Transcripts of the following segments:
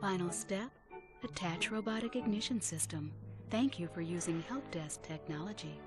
Final step, attach robotic ignition system. Thank you for using help desk technology.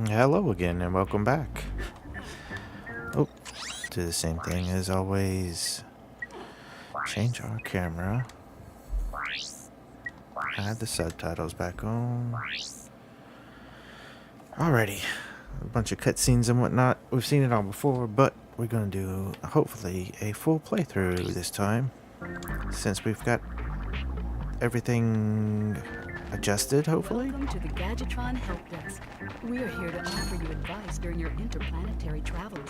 Hello again and welcome back. Oh, do the same thing as always. Change our camera. Add the subtitles back on. Alrighty. A bunch of cutscenes and whatnot. We've seen it all before, but we're going to do, hopefully, a full playthrough this time. Since we've got everything adjusted, hopefully. Welcome to the Gadgetron Help Desk. We are here to offer you advice during your interplanetary travels.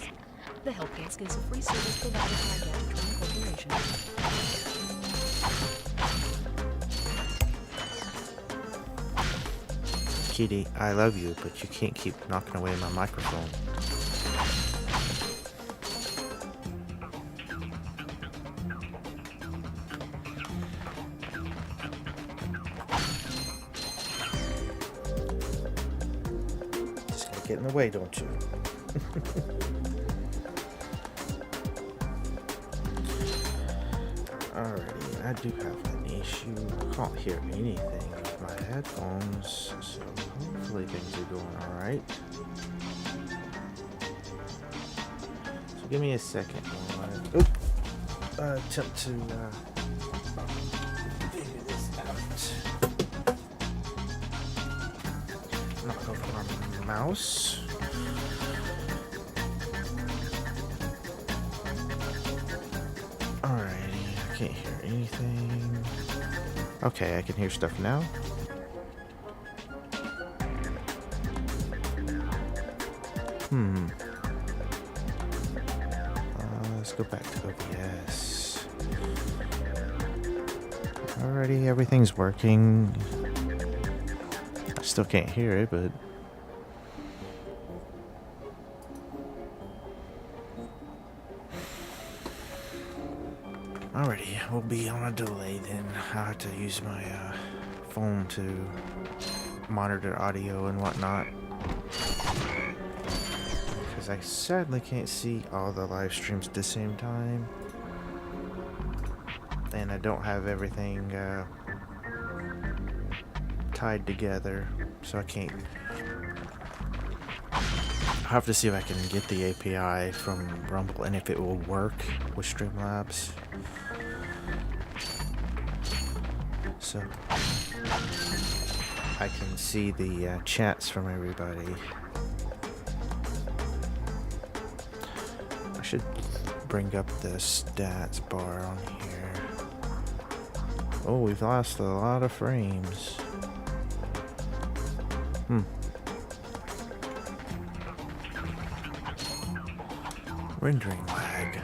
The Help Desk is a free service provided by Gadgetron Corporation. Kitty, I love you, but you can't keep knocking away my microphone. Just gotta get in the way, don't you? Alrighty, I do have an issue. I can't hear anything with my headphones, so hopefully things are going alright. So give me a second while I attempt to figure this out. Knock over my mouse. Alrighty, I can't hear anything. Okay, I can hear stuff now. Let's go back to OBS. Alrighty, everything's working. I still can't hear it, but... Alrighty, we'll be on a delay then. I'll have to use my phone to monitor audio and whatnot. Because I sadly can't see all the live streams at the same time. And I don't have everything tied together, so I can't... I'll have to see if I can get the API from Rumble and if it will work with Streamlabs. So I can see the chats from everybody. I should bring up the stats bar on here. Oh, we've lost a lot of frames. Rendering lag.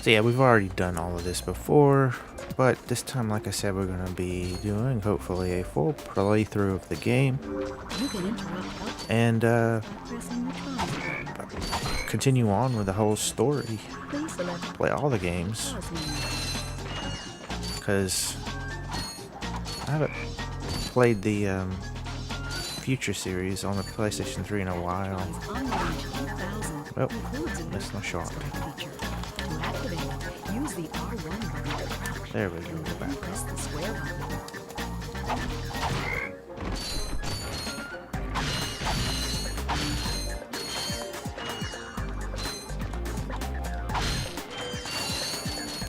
So yeah, we've already done all of this before, but this time, like I said, we're going to be doing hopefully a full playthrough of the game and continue on with the whole story. Play all the games, because I haven't played the Future series on the PlayStation 3 in a while. Well, missed my shot. There we go, we're back.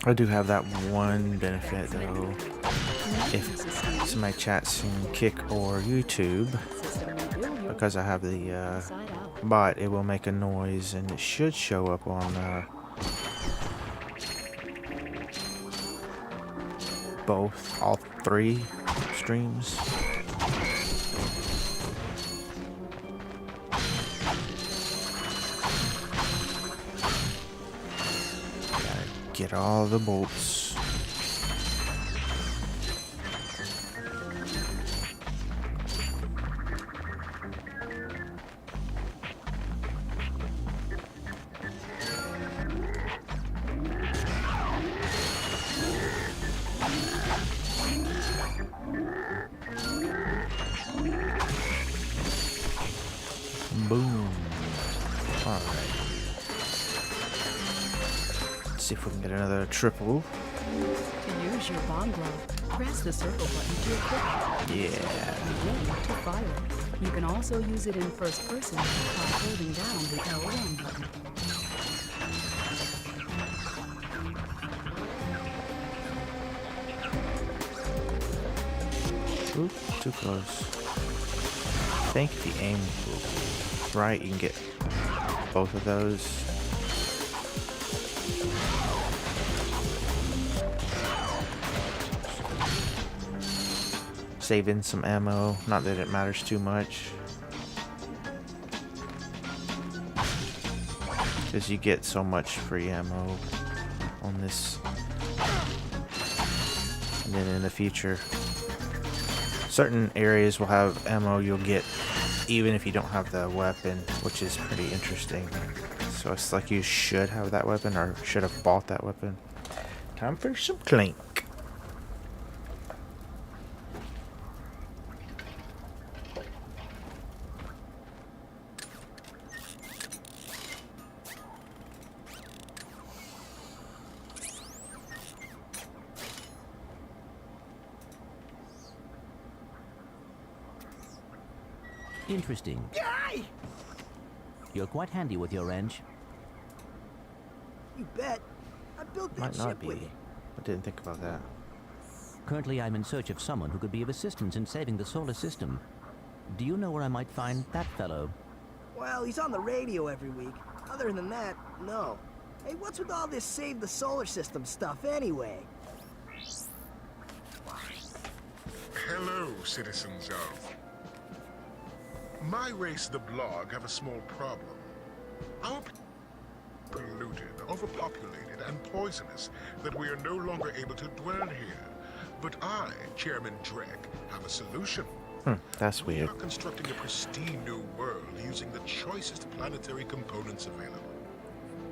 I do have that one benefit though. If somebody chats in Kick or YouTube, because I have the bot, it will make a noise and it should show up on all three streams. Gotta get all the bolts. Boom. Alright. Let's see if we can get another triple. To use your bomb glove, press the circle button to equip it. Yeah. And then to fire. You can also use it in first person by holding down the L1 button. Oop, too close. I think if you aim right, you can get both of those. Saving some ammo, not that it matters too much. Because you get so much free ammo on this. And then in the future, certain areas will have ammo you'll get even if you don't have the weapon, which is pretty interesting. So it's like you should have that weapon or should have bought that weapon. Time for some Clank. Interesting. You're quite handy with your wrench. You bet. I built that Might not ship with be. it. I didn't think about that. Currently, I'm in search of someone who could be of assistance in saving the solar system. Do you know where I might find that fellow? Well, he's on the radio every week. Other than that, no. Hey, what's with all this save the solar system stuff anyway? Hello, citizens of... My race, the Blog, have a small problem. Our polluted, overpopulated, and poisonous that we are no longer able to dwell here. But I, Chairman Drek, have a solution. That's We weird. are constructing a pristine new world using the choicest planetary components available.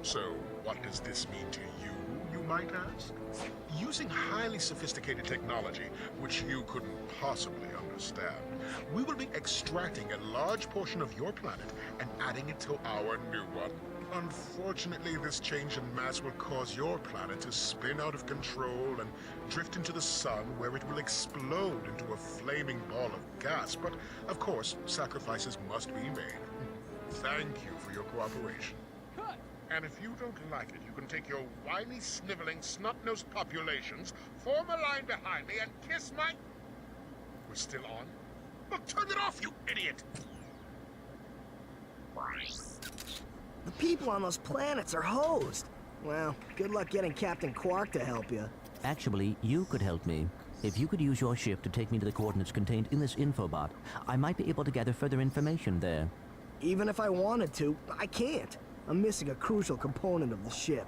So, what does this mean to you, you might ask? Using highly sophisticated technology, which you couldn't possibly understand, we will be extracting a large portion of your planet and adding it to our new one. Unfortunately, this change in mass will cause your planet to spin out of control and drift into the sun, where it will explode into a flaming ball of gas. But, of course, sacrifices must be made. Thank you for your cooperation. And if you don't like it, you can take your whiny, sniveling, snot-nosed populations, form a line behind me, and kiss my... We're still on? Well, turn it off, you idiot! The people on those planets are hosed. Well, good luck getting Captain Quark to help you. Actually, you could help me. If you could use your ship to take me to the coordinates contained in this infobot, I might be able to gather further information there. Even if I wanted to, I can't. I'm missing a crucial component of the ship.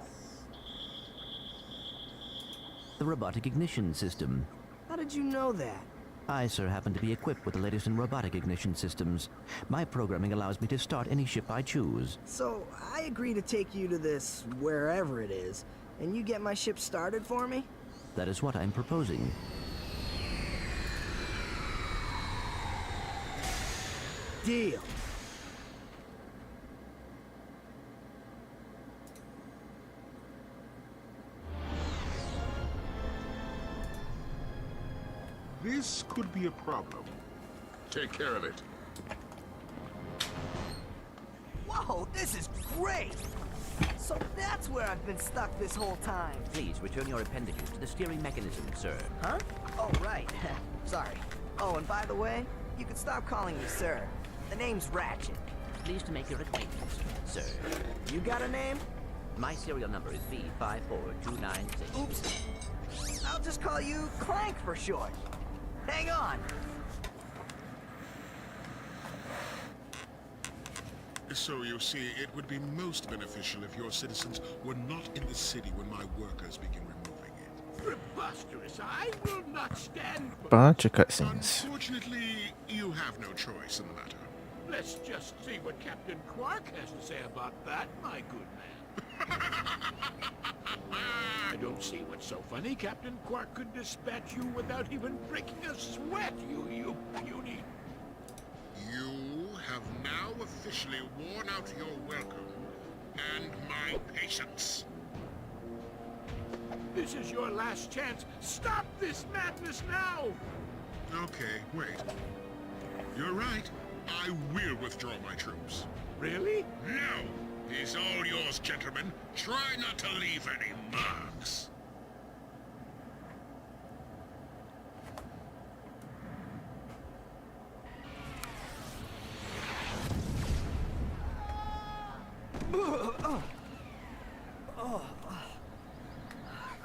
The robotic ignition system. How did you know that? I, sir, happen to be equipped with the latest in robotic ignition systems. My programming allows me to start any ship I choose. So, I agree to take you to this, wherever it is, and you get my ship started for me? That is what I'm proposing. Deal. This could be a problem. Take care of it. Whoa, this is great! So that's where I've been stuck this whole time. Please return your appendages to the steering mechanism, sir. Huh? Oh, right. Sorry. Oh, and by the way, you can stop calling me sir. The name's Ratchet. Pleased to make your acquaintance, sir. You got a name? My serial number is B54296. Oops. I'll just call you Clank for short. Hang on. So you see, it would be most beneficial if your citizens were not in the city when my workers begin removing it. Preposterous! I will not stand for... Bunch of cutscenes. Unfortunately, you have no choice in the matter. Let's just see what Captain Quark has to say about that, my good man. I don't see what's so funny. Captain Quark could dispatch you without even breaking a sweat, you puny... You have now officially worn out your welcome and my patience. This is your last chance. Stop this madness now! Okay, wait. You're right. I will withdraw my troops. Really? No! It's all yours, gentlemen. Try not to leave any marks.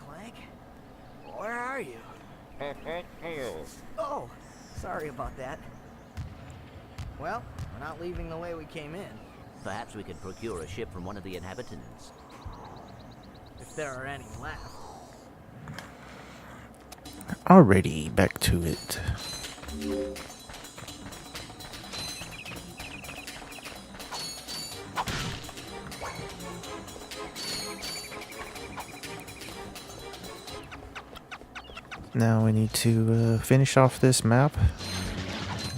Clank? Where are you? Oh, sorry about that. Well, we're not leaving the way we came in. Perhaps we could procure a ship from one of the inhabitants. If there are any left. Alrighty, back to it. Now we need to finish off this map,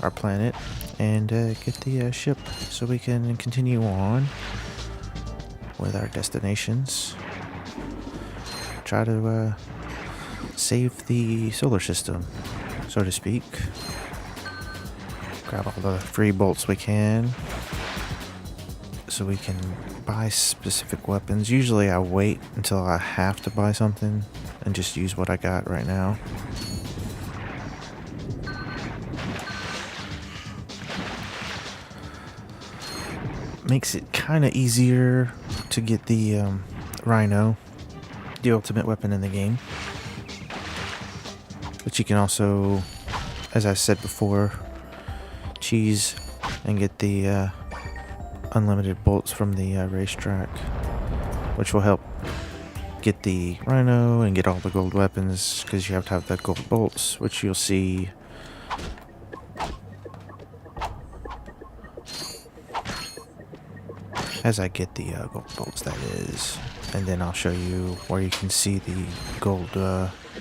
our planet, and get the ship so we can continue on with our destinations. Try to save the solar system, so to speak. Grab all the free bolts we can so we can buy specific weapons. Usually I wait until I have to buy something and just use what I got right now. Makes it kind of easier to get the Rhino, the ultimate weapon in the game. But you can also, as I said before, cheese and get the unlimited bolts from the racetrack, which will help get the Rhino and get all the gold weapons, because you have to have the gold bolts, which you'll see as I get the gold bolts, that is. And then I'll show you where you can see the gold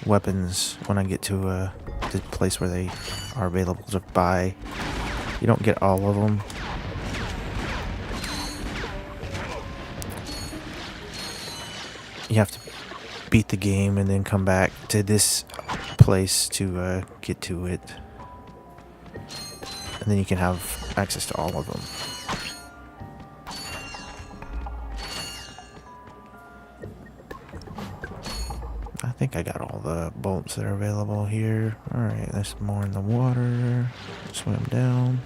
weapons when I get to the place where they are available to buy. You don't get all of them. You have to beat the game and then come back to this place to get to it. And then you can have access to all of them. I think I got all the bolts that are available here. Alright, there's more in the water. Swim down.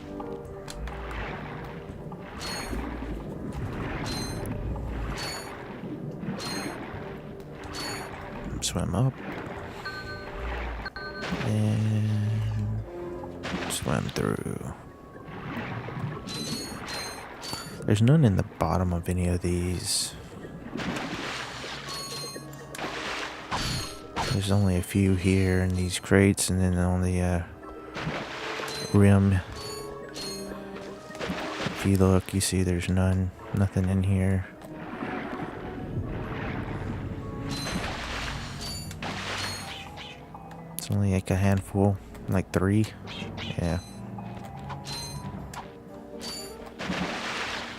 Swim up. And swim through. There's none in the bottom of any of these. There's only a few here in these crates, and then on the rim, if you look, you see there's nothing in here. It's only like a handful, like 3. Yeah.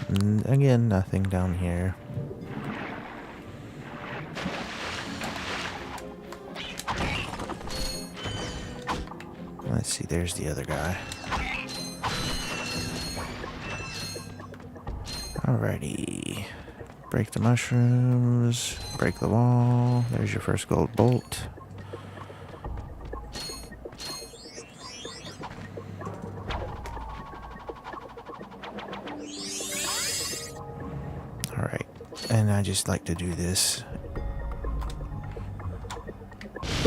And again, nothing down here. Let's see, there's the other guy. Alrighty. Break the mushrooms. Break the wall. There's your first gold bolt. Alright. And I just like to do this.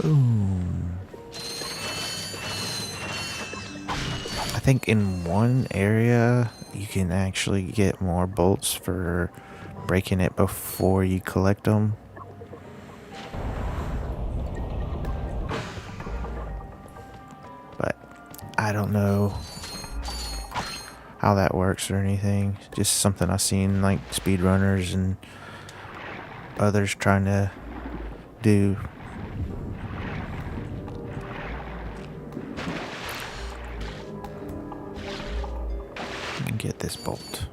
Boom. I think in one area you can actually get more bolts for breaking it before you collect them. But I don't know how that works or anything. Just something I've seen like speedrunners and others trying to do. Get this bolt.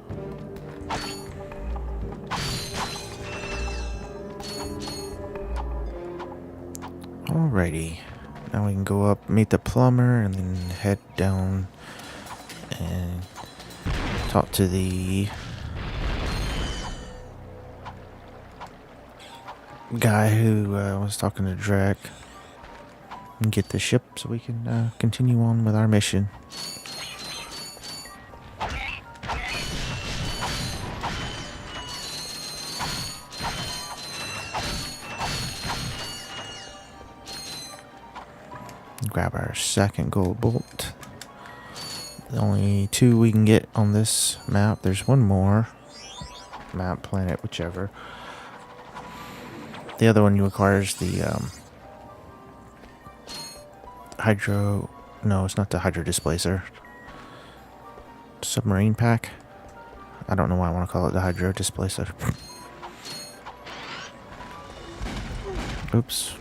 Alrighty, now we can go up, meet the plumber, and then head down and talk to the guy who was talking to Drek and get the ship so we can continue on with our mission. Grab our second gold bolt. The only 2 we can get on this map. There's one more, map, planet, whichever. The other one requires the hydro. No, it's not the hydro displacer. Submarine pack. I don't know why I want to call it the hydro displacer. Oops.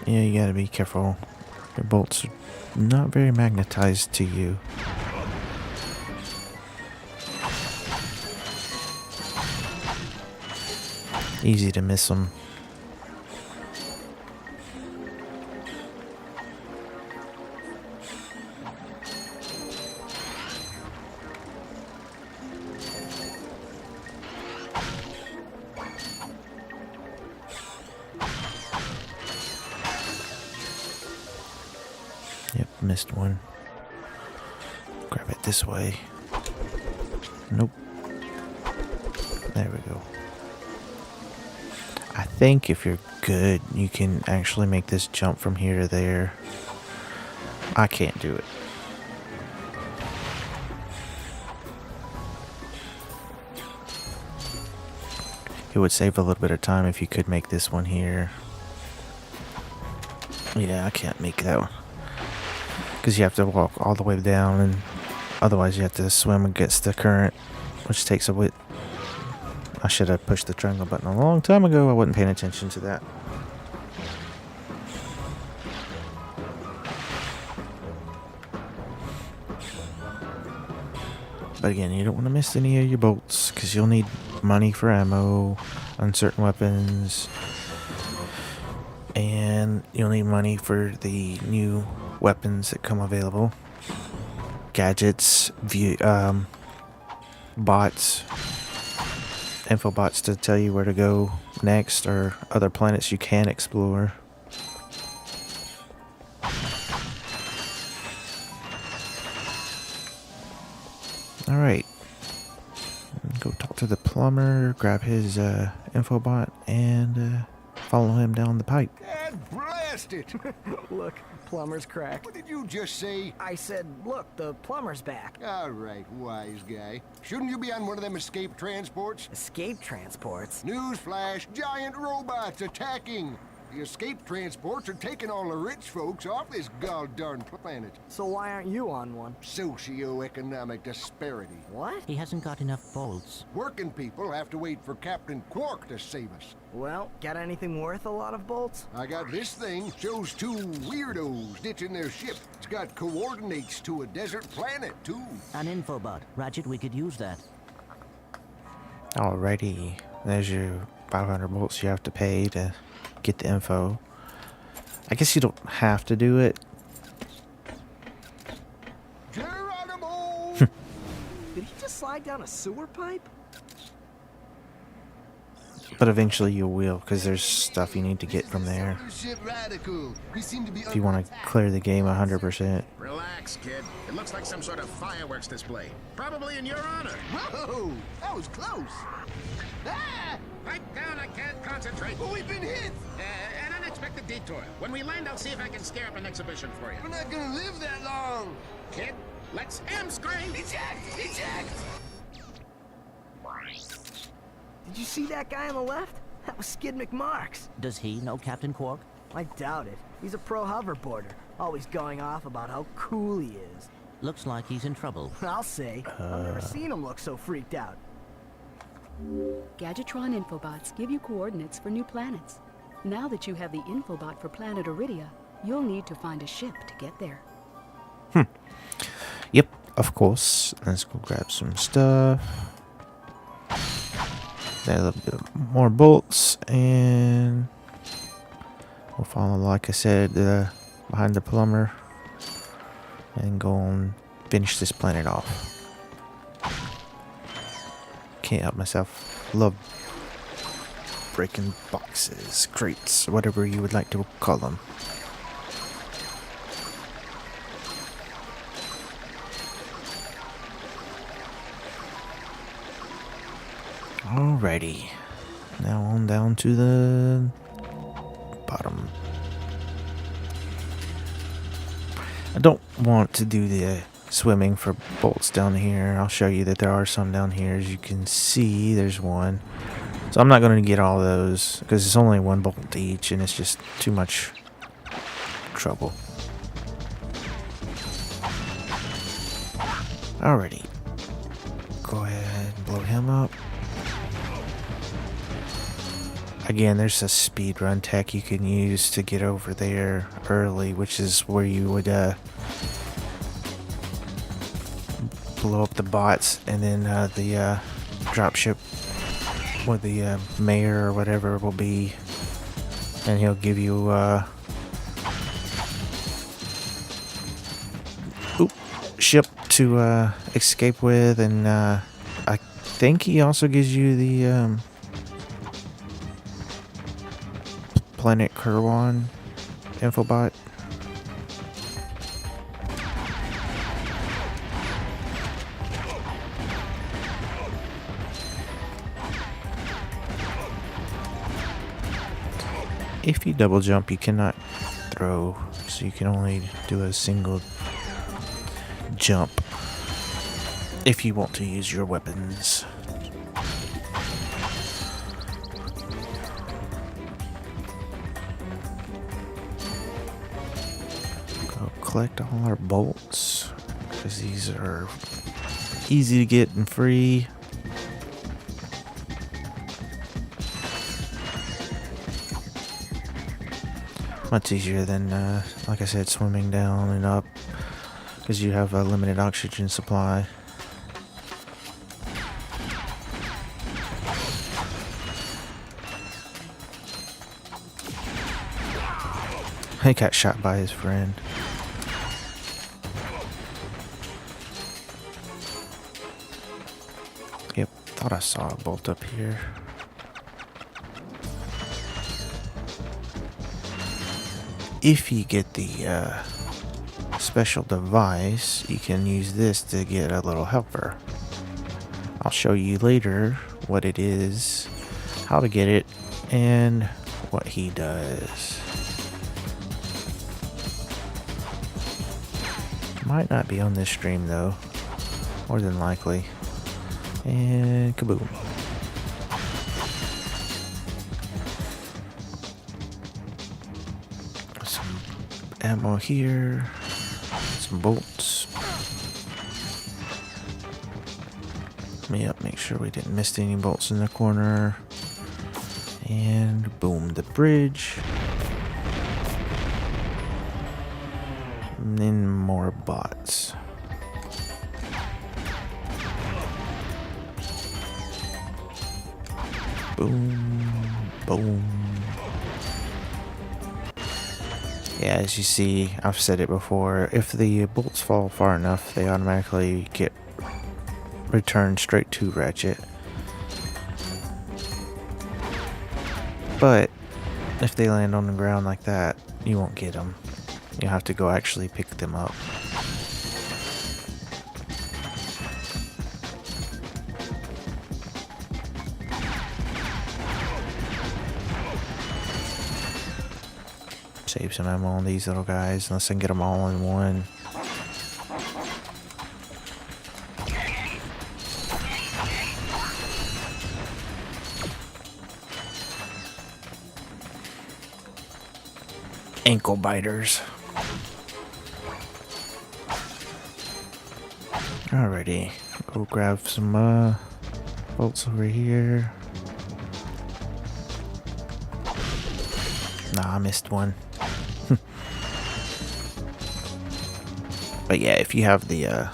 Yeah, you gotta be careful. Your bolts are not very magnetized to you. Easy to miss them. Yep, missed one. Grab it this way. Nope. There we go. I think if you're good, you can actually make this jump from here to there. I can't do it. It would save a little bit of time if you could make this one here. Yeah, I can't make that one. Because you have to walk all the way down, and otherwise you have to swim against the current, which takes a bit. I should have pushed the triangle button a long time ago. I wasn't paying attention to that. But again, you don't want to miss any of your bolts, because you'll need money for ammo on certain weapons. And you'll need money for the new weapons that come available. Gadgets, bots, info bots to tell you where to go next, or other planets you can explore. Alright. Go talk to the plumber, grab his info bot, and follow him down the pipe. God blast it! Look, plumber's crack. What did you just say? I said, look, the plumber's back. All right, wise guy. Shouldn't you be on one of them escape transports? Escape transports? Newsflash, giant robots attacking! The escape transports are taking all the rich folks off this god-darn planet. So why aren't you on one? Socioeconomic disparity. What? He hasn't got enough bolts. Working people have to wait for Captain Quark to save us. Well, got anything worth a lot of bolts? I got this thing. Shows two weirdos ditching their ship. It's got coordinates to a desert planet, too. An infobot. Ratchet, we could use that. Alrighty. There's your 500 bolts you have to pay to get the info. I guess you don't have to do it. Geronimo! Did he just slide down a sewer pipe? But eventually you will, because there's stuff you need to get from there. If you want to clear the game 100%. Relax, kid. It looks like some sort of fireworks display. Probably in your honor. Whoa! That was close! Ah! Pipe down, I can't concentrate. Well, we've been hit! An unexpected detour. When we land, I'll see if I can scare up an exhibition for you. We're not gonna live that long! Kid, let's M-screen! Eject! Eject! Did you see that guy on the left? That was Skid McMarks. Does he know Captain Quark? I doubt it. He's a pro hoverboarder, always going off about how cool he is. Looks like he's in trouble. I'll say. I've never seen him look so freaked out. Gadgetron infobots give you coordinates for new planets. Now that you have the infobot for planet Iridia, you'll need to find a ship to get there. Yep, of course. Let's go grab some stuff. There, a little bit more bolts, and we'll follow, like I said, behind the plumber, and go and finish this planet off. Can't help myself. Love breaking boxes, crates, whatever you would like to call them. Alrighty. Now on down to the bottom. I don't want to do the swimming for bolts down here. I'll show you that there are some down here. As you can see, there's one. So I'm not going to get all those because it's only one bolt each and it's just too much trouble. Alrighty. Go ahead and blow him up. Again, there's a speedrun tech you can use to get over there early, which is where you would blow up the bots and then the dropship where the mayor or whatever will be, and he'll give you ship to escape with, and I think he also gives you the Planet Kerwan infobot. If you double jump, you cannot throw, so you can only do a single jump if you want to use your weapons. Go collect all our bolts, because these are easy to get and free. Much easier than, like I said, swimming down and up, because you have a limited oxygen supply. He got shot by his friend. Yep, thought I saw a bolt up here. If you get the special device, you can use this to get a little helper. I'll show you later what it is, how to get it, and what he does. Might not be on this stream though, more than likely. And kaboom. Some ammo here, some bolts. Yep, make sure we didn't miss any bolts in the corner. And boom, the bridge. And then more bots. Boom, boom. Yeah, as you see, I've said it before, if the bolts fall far enough, they automatically get returned straight to Ratchet. But if they land on the ground like that, you won't get them. You have to go actually pick them up. Save some ammo on these little guys, unless I can get them all in one. Ankle biters. Alrighty, go grab some bolts over here. Nah, I missed one. But yeah, if you have the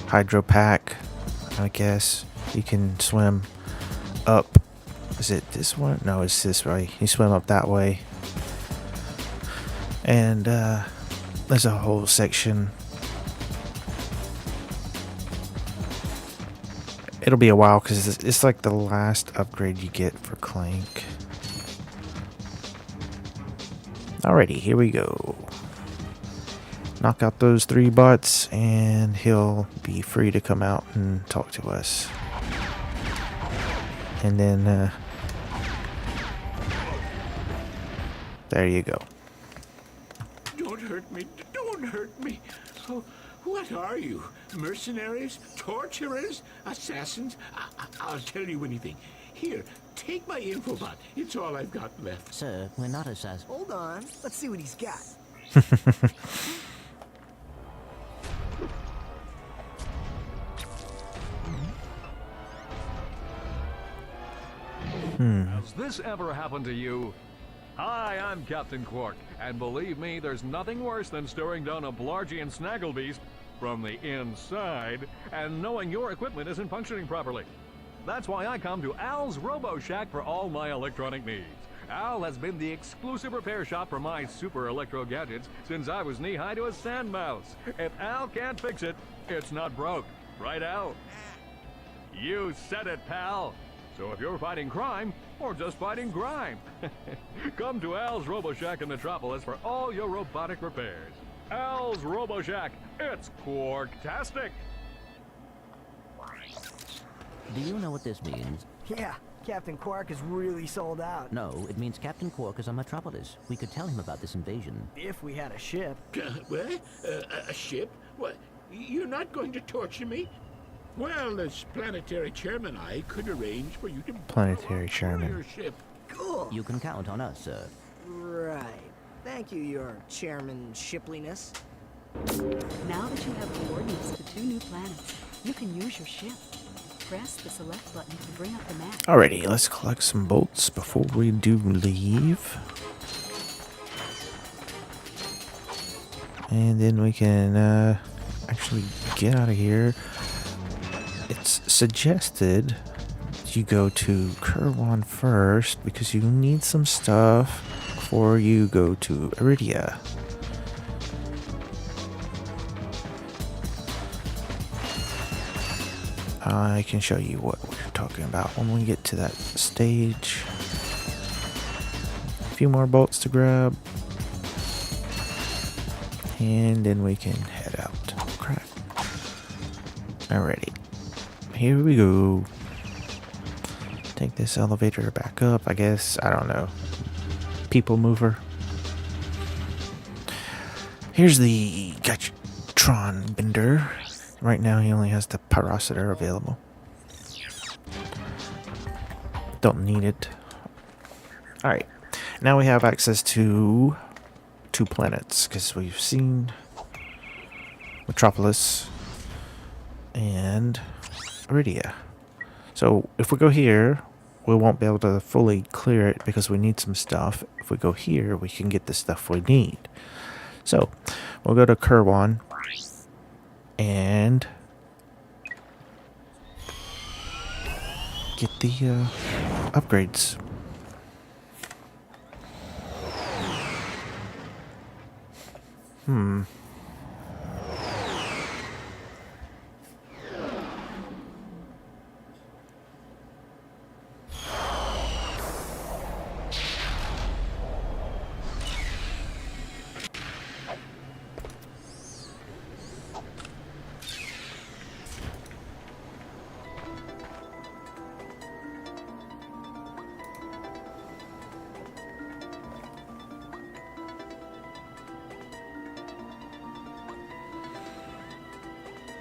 hydro pack, I guess you can swim up. Is it this one? No, it's this way. You swim up that way. And there's a whole section. It'll be a while because it's like the last upgrade you get for Clank. Alrighty, here we go. Knock out those 3 bots and he'll be free to come out and talk to us. And then there you go. Don't hurt me. Don't hurt me. Oh, what are you? Mercenaries? Torturers? Assassins? I'll tell you anything. Here, take my infobot. It's all I've got left. Sir, we're not assassins. Hold on. Let's see what he's got. Has this ever happened to you? Hi, I'm Captain Quark, and believe me, there's nothing worse than staring down a Blargian snagglebeast from the inside and knowing your equipment isn't functioning properly. That's why I come to Al's Robo Shack for all my electronic needs. Al has been the exclusive repair shop for my super electro gadgets since I was knee-high to a sand mouse. If Al can't fix it, it's not broke. Right, Al? You said it, pal. So if you're fighting crime, or just fighting grime, come to Al's RoboShack in Metropolis for all your robotic repairs. Al's RoboShack, it's Quarktastic! Do you know what this means? Yeah, Captain Quark is really sold out. No, it means Captain Quark is on Metropolis. We could tell him about this invasion. If we had a ship. What? A ship? What? You're not going to torture me? Well, as planetary chairman, I could arrange for you to Planetary borrow chairman. your ship. Cool. You can count on us, sir. Right. Thank you, your chairman shipliness. Now that you have coordinates to 2 new planets, you can use your ship. Press the select button to bring up the map. Alrighty, let's collect some bolts before we do leave. And then we can actually get out of here. It's suggested you go to Kerwan first because you need some stuff before you go to Iridia. I can show you what we're talking about when we get to that stage. A few more bolts to grab. And then we can head out. Crap. Alrighty. Here we go. Take this elevator back up, I guess. I don't know. People mover. Here's the Gatron Bender. Right now he only has the Pyrocitor available. Don't need it. Alright. Now we have access to 2 planets, because we've seen Metropolis and Iridia. So if we go here, we won't be able to fully clear it because we need some stuff. If we go here, we can get the stuff we need. So we'll go to Kerwan and get the upgrades.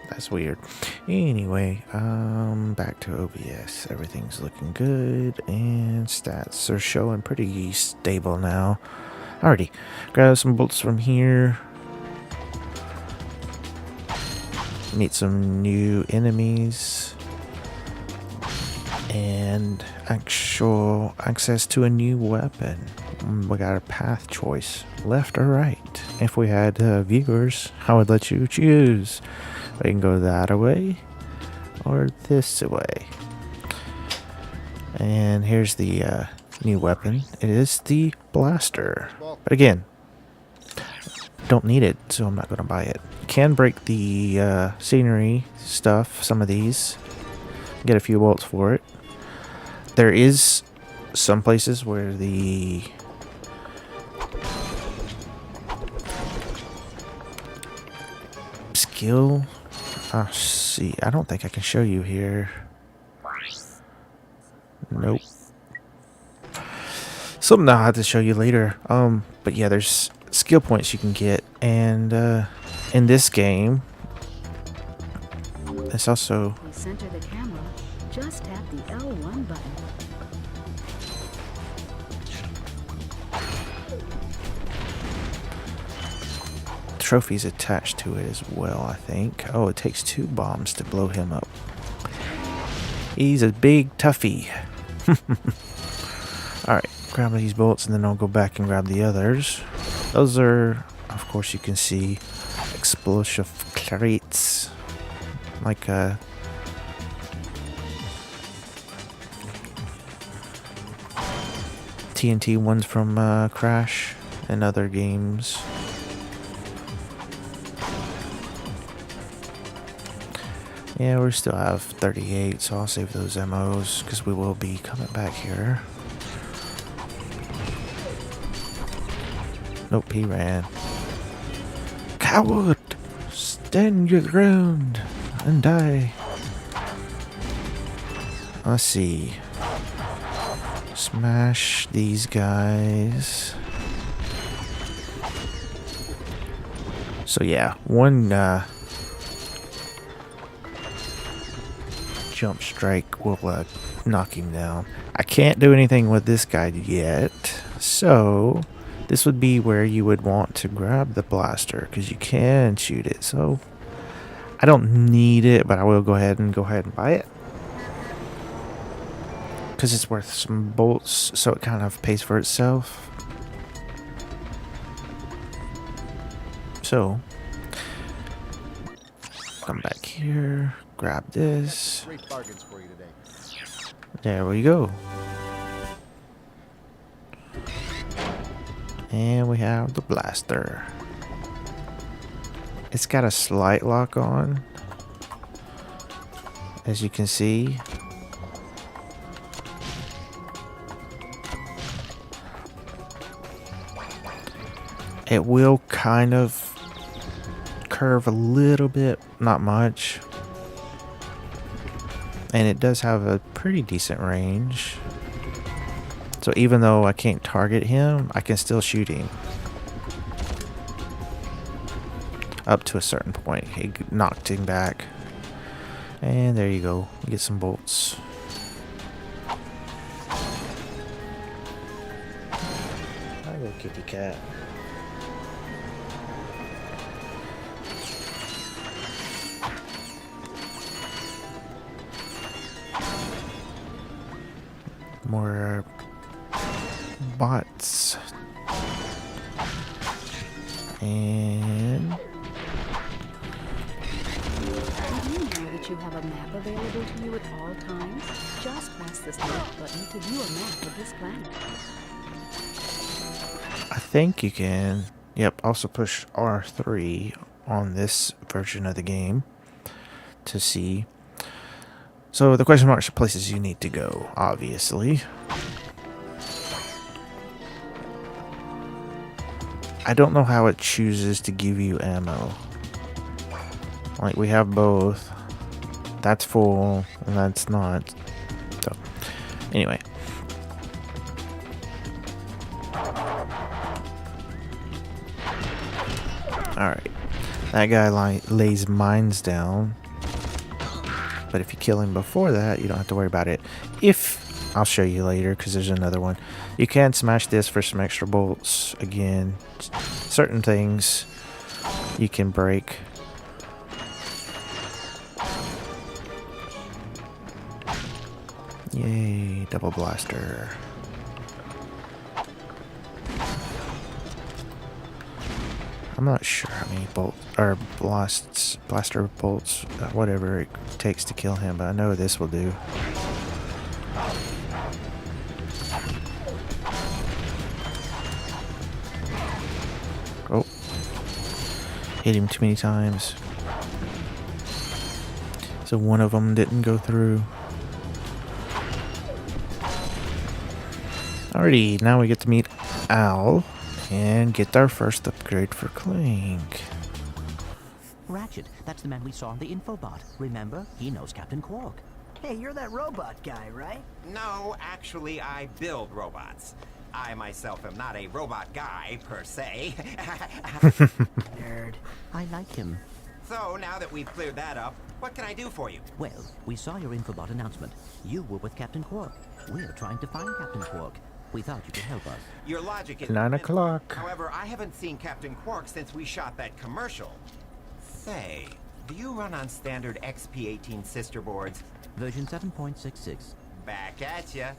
That's weird. Anyway, back to OBS. Everything's looking good, and stats are showing pretty stable now. Alrighty, grab some bolts from here. Meet some new enemies. And actual access to a new weapon. We got a path choice, left or right. If we had viewers, I would let you choose. We can go that way or this way. And here's the new weapon. It is the blaster. But again, don't need it, so I'm not going to buy it. Can break the scenery stuff, some of these. Get a few bolts for it. There is some places where the skill... see, I don't think I can show you here. Nope. Something I'll have to show you later. But yeah, there's skill points you can get, and in this game, it's also To center the camera, just tap the L1 button. trophies attached to it as well, I think. Oh, it takes 2 bombs to blow him up. He's a big toughie. Alright, grab these bolts and then I'll go back and grab the others. Those are, of course, you can see explosive crates. Like TNT ones from Crash and other games. Yeah, we still have 38, so I'll save those MOs because we will be coming back here. Nope, he ran. Coward! Stand your ground and die. Let's see. Smash these guys. So yeah, one jump strike will knock him down. I can't do anything with this guy yet, so this would be where you would want to grab the blaster because you can shoot it. So I don't need it, but I will go ahead and buy it because it's worth some bolts, so it kind of pays for itself. So come back here, grab this. Great bargains for you today. There we go. And we have the blaster. It's got a slight lock on, as you can see. It will kind of curve a little bit, not much. And it does have a pretty decent range. So even though I can't target him, I can still shoot him. Up to a certain point. He knocked him back. And there you go. Get some bolts. Hi, little kitty cat. More bots. And Did you know that you have a map available to you at all times? Just press the select button to view a map of this planet. I think you can, yep, also push R3 on this version of the game to see. So the question marks are places you need to go, obviously. I don't know how it chooses to give you ammo. Like, we have both. That's full, and that's not. So, anyway. Alright. That guy lays mines down. But if you kill him before that, you don't have to worry about it. If, I'll show you later, because there's another one. You can smash this for some extra bolts. Again, certain things you can break. Yay, double blaster. I'm not sure how many blaster bolts, whatever it takes to kill him, but I know this will do. Oh, hit him too many times. So one of them didn't go through. Alrighty, now we get to meet Al. And get our first upgrade for Clank. Ratchet, that's the man we saw on the infobot. Remember? He knows Captain Quark. Hey, you're that robot guy, right? No, actually, I build robots. I myself am not a robot guy, per se. Nerd. I like him. So, now that we've cleared that up, what can I do for you? Well, we saw your infobot announcement. You were with Captain Quark. We're trying to find Captain Quark. We thought you could help us. Your logic is 9 o'clock. However, I haven't seen Captain Quark since we shot that commercial. Say, do you run on standard XP18 sister boards? Version 7.66. Back at ya.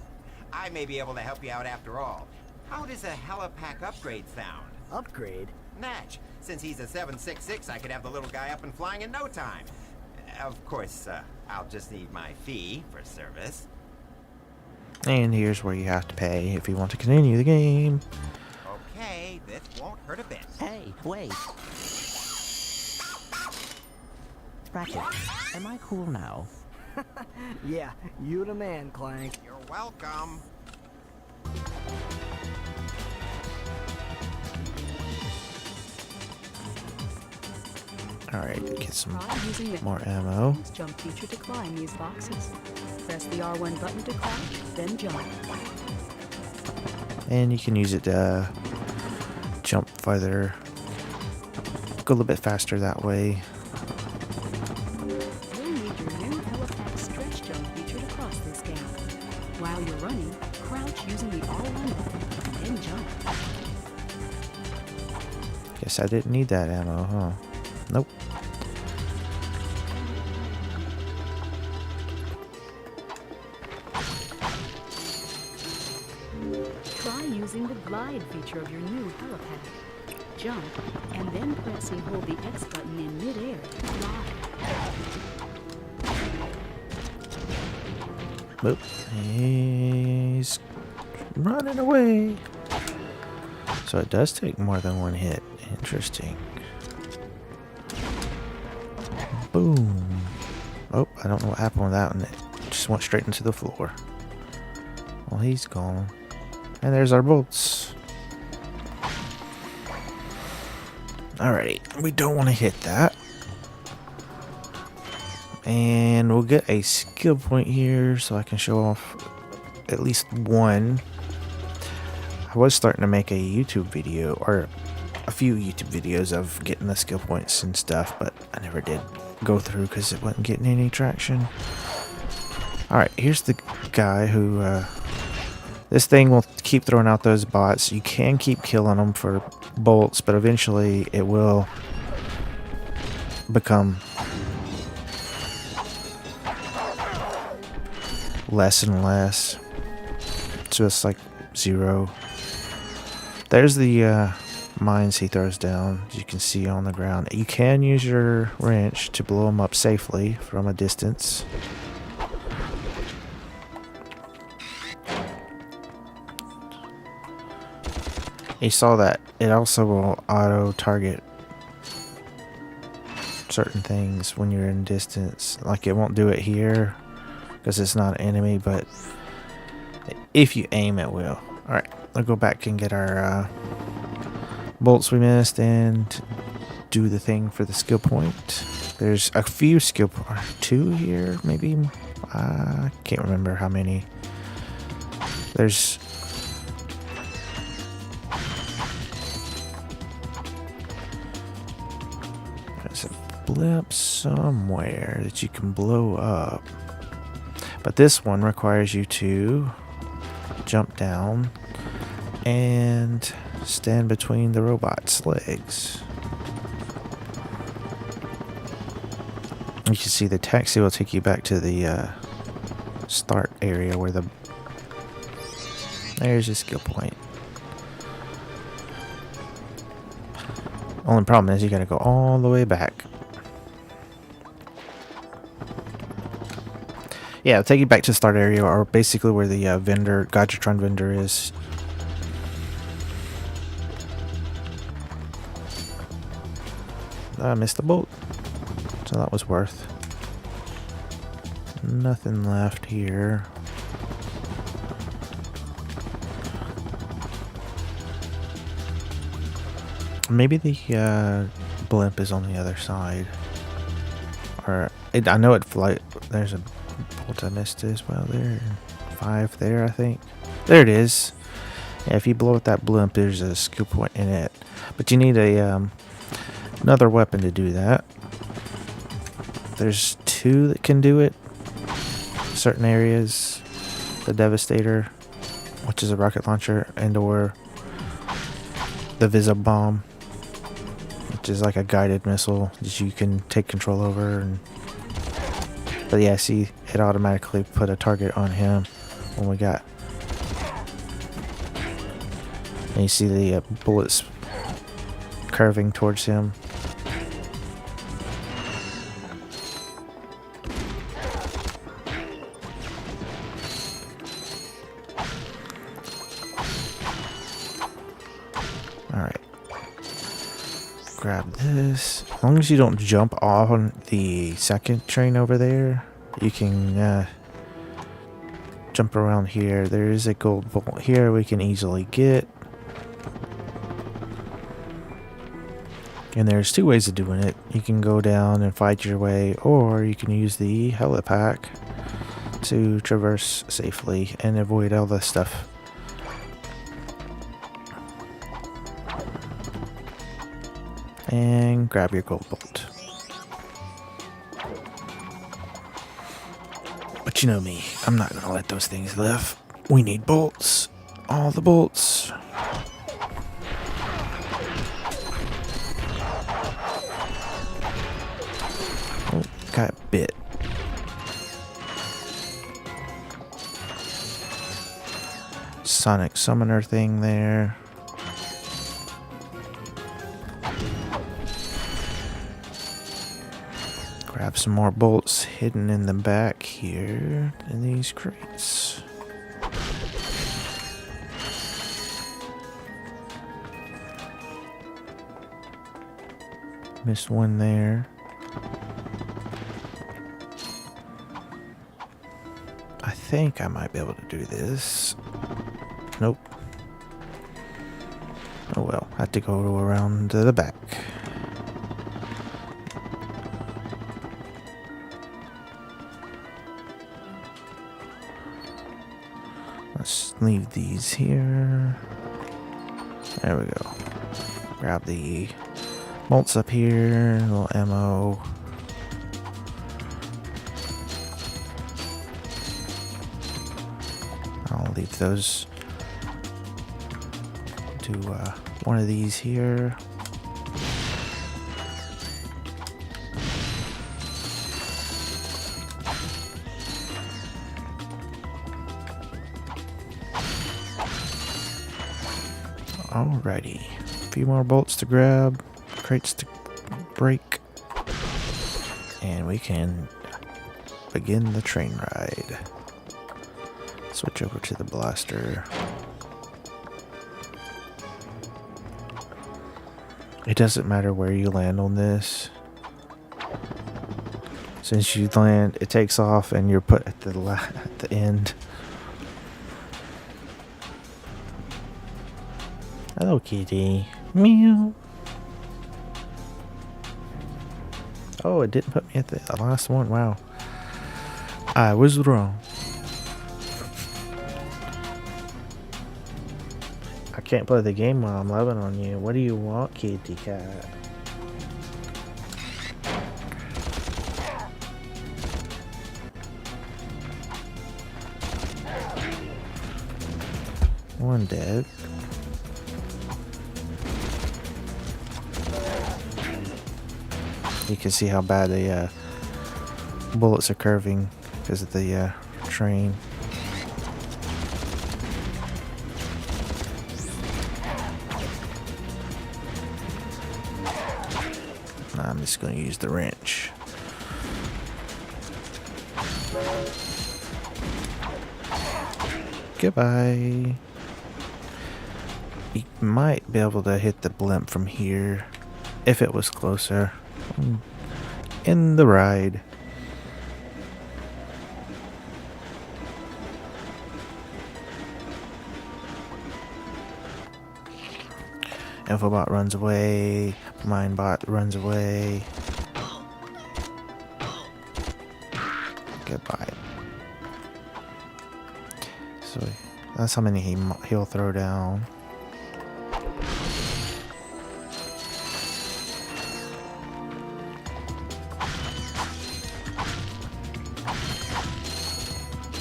I may be able to help you out after all. How does a helipack upgrade sound? Upgrade? Natch, since he's a 766, I could have the little guy up and flying in no time. Of course, I'll just need my fee for service. And here's where you have to pay if you want to continue the game. Okay, this won't hurt a bit. Hey, wait. Ratchet, am I cool now? Yeah, you the man, Clank. You're welcome. Alright, get some Try using the more ammo. jump feature to climb these boxes. Press the R1 button to crouch, then jump. And you can use it to jump farther. Go a little bit faster that way. You'll need your new helipack stretch jump feature to cross this gap. While you're running, crouch using the R1 button, then jump. Guess I didn't need that ammo, huh? Nope. Try using the glide feature of your new helipack. Jump, and then press and hold the X button in midair to glide. Nope. He's running away. So it does take more than one hit. Interesting. Boom. Oh, I don't know what happened with that one. It just went straight into the floor. Well, he's gone. And there's our bolts. Alrighty, we don't want to hit that. And we'll get a skill point here so I can show off at least one. I was starting to make a YouTube video, or a few YouTube videos of getting the skill points and stuff, but I never did go through because it wasn't getting any traction. Alright, here's the guy who, this thing will keep throwing out those bots. You can keep killing them for bolts, but eventually it will become less and less. So it's like 0. There's the mines he throws down, as you can see on the ground. You can use your wrench to blow them up safely from a distance. You saw that it also will auto target certain things when you're in distance. Like, it won't do it here because it's not an enemy, but if you aim it will. Alright, I'll go back and get our bolts we missed and do the thing for the skill point. There's a few skill points, 2 here maybe. I can't remember how many. There's a blip somewhere that you can blow up, but this one requires you to jump down and stand between the robot's legs. You can see the taxi will take you back to the start area where the... There's a skill point. Only problem is you gotta go all the way back. Yeah, it'll take you back to the start area, or basically where the vendor, Gadgetron vendor is. I missed the bolt, so that was worth. Nothing left here. Maybe the blimp is on the other side, or I know it flight. There's a bolt I missed as well there. 5 there, I think. There it is. Yeah, if you blow up that blimp, there's a skill point in it. But you need a another weapon to do that. There's 2 that can do it. Certain areas. The Devastator, which is a rocket launcher, and or the Visibomb, which is like a guided missile that you can take control over. But yeah, see, it automatically put a target on him when we got. And you see the bullets curving towards him. Alright. Grab this. As long as you don't jump off on the second train over there, you can jump around here. There is a gold bolt here we can easily get. And there's 2 ways of doing it. You can go down and fight your way, or you can use the helipack to traverse safely and avoid all this stuff. And grab your gold bolt. But you know me, I'm not gonna let those things live. We need bolts. All the bolts. Oh, got bit. Sonic summoner thing there. Grab some more bolts hidden in the back here in these crates. Missed one there. I think I might be able to do this. Nope. Oh well, I have to go around to the back. Let's leave these here. There we go. Grab the bolts up here, a little ammo. I'll leave those to one of these here. Alrighty, a few more bolts to grab, crates to break, and we can begin the train ride. Switch over to the blaster. It doesn't matter where you land on this. Since you land, it takes off and you're put at the end. Hello, kitty. Meow. Oh, it didn't put me at the last one. Wow. I was wrong. I can't play the game while I'm loving on you. What do you want, kitty cat? One dead. You can see how bad the bullets are curving because of the train. I'm just going to use the wrench. Goodbye. You might be able to hit the blimp from here if it was closer. In the ride. Infobot runs away. Minebot runs away. Goodbye. So That's how many he'll throw down.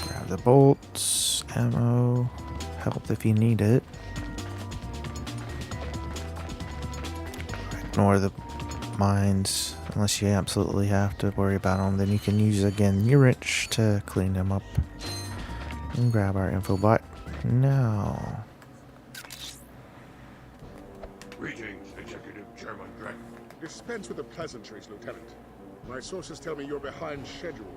Grab the bolts, ammo, help if you need it. Ignore the mines unless you absolutely have to worry about them. Then you can use again your wrench to clean them up. And grab our info bot now. Greetings, Executive Chairman Drake. Dispense with the pleasantries, Lieutenant. My sources tell me you're behind schedule.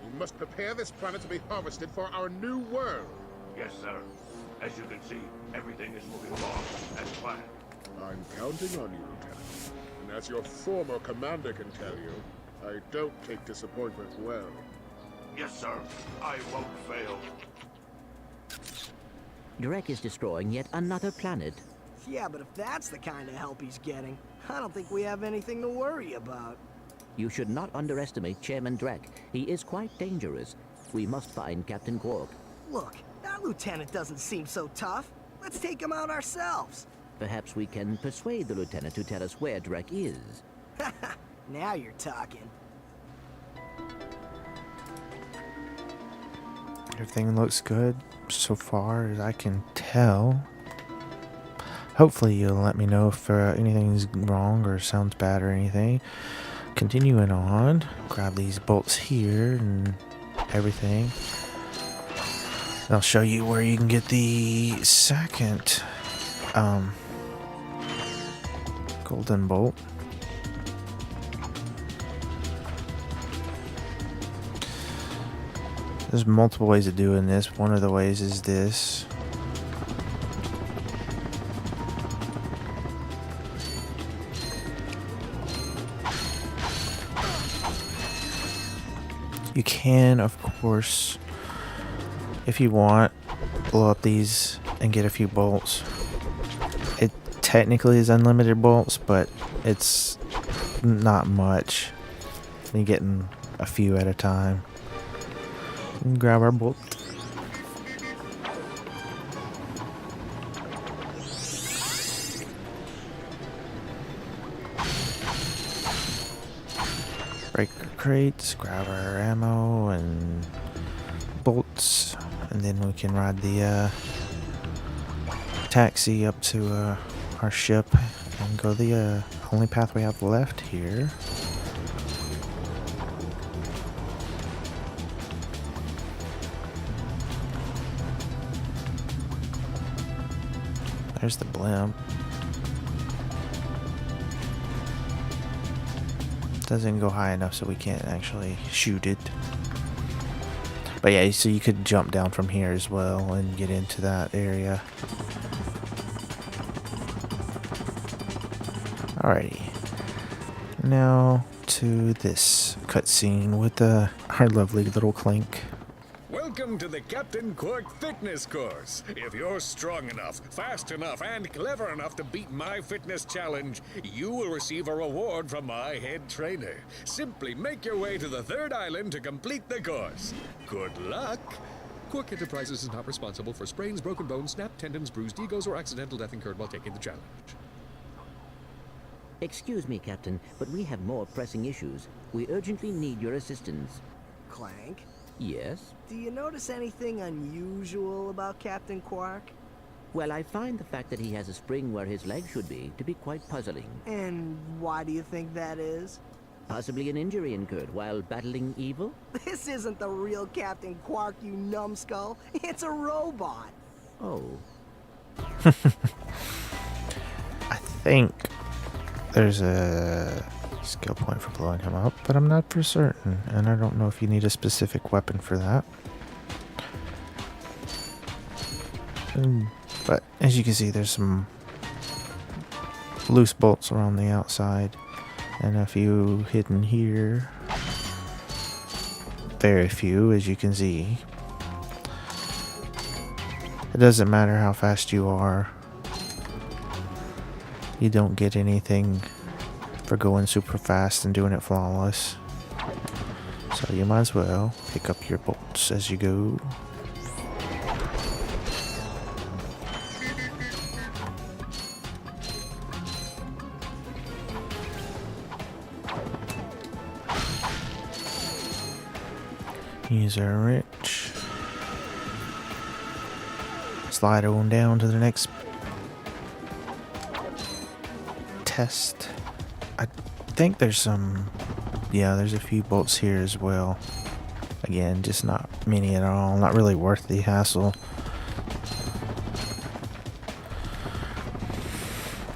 You must prepare this planet to be harvested for our new world. Yes, sir. As you can see, everything is moving along as planned. I'm counting on you, Lieutenant. And as your former commander can tell you, I don't take disappointment well. Yes, sir. I won't fail. Drek is destroying yet another planet. Yeah, but if that's the kind of help he's getting, I don't think we have anything to worry about. You should not underestimate Chairman Drek. He is quite dangerous. We must find Captain Quark. Look, that lieutenant doesn't seem so tough. Let's take him out ourselves. Perhaps we can persuade the lieutenant to tell us where Drek is. Now you're talking. Everything looks good so far as I can tell. Hopefully you'll let me know if anything's wrong or sounds bad or anything. Continuing on, grab these bolts here and everything. I'll show you where you can get the second golden bolt. There's multiple ways of doing this. One of the ways is this. You can, of course, if you want, blow up these and get a few bolts. It technically is unlimited bolts, but it's not much. You're getting a few at a time. And grab our bolt. Break our crates, grab our ammo and bolts, and then we can ride the taxi up to our ship and go the only path we have left here. There's the blimp. Doesn't go high enough so we can't actually shoot it. But yeah, so you could jump down from here as well and get into that area. Alrighty. Now to this cutscene with our lovely little Clank. Welcome to the Captain Quark fitness course. If you're strong enough, fast enough, and clever enough to beat my fitness challenge, you will receive a reward from my head trainer. Simply make your way to the third island to complete the course. Good luck. Quark Enterprises is not responsible for sprains, broken bones, snapped tendons, bruised egos, or accidental death incurred while taking the challenge. Excuse me, Captain, but we have more pressing issues. We urgently need your assistance. Clank? Yes? Do you notice anything unusual about Captain Quark? Well, I find the fact that he has a spring where his leg should be to be quite puzzling. And why do you think that is? Possibly an injury incurred while battling evil? This isn't the real Captain Quark, you numbskull. It's a robot. Oh. I think there's a skill point for blowing him up, but I'm not for certain, and I don't know if you need a specific weapon for that. But as you can see, there's some loose bolts around the outside, and a few hidden here. Very few, as you can see. It doesn't matter how fast you are. You don't get anything for going super fast and doing it flawless. So you might as well pick up your bolts as you go. Use our wrench. Slide on down to the next test. I think there's some... Yeah, there's a few bolts here as well. Again, just not many at all. Not really worth the hassle.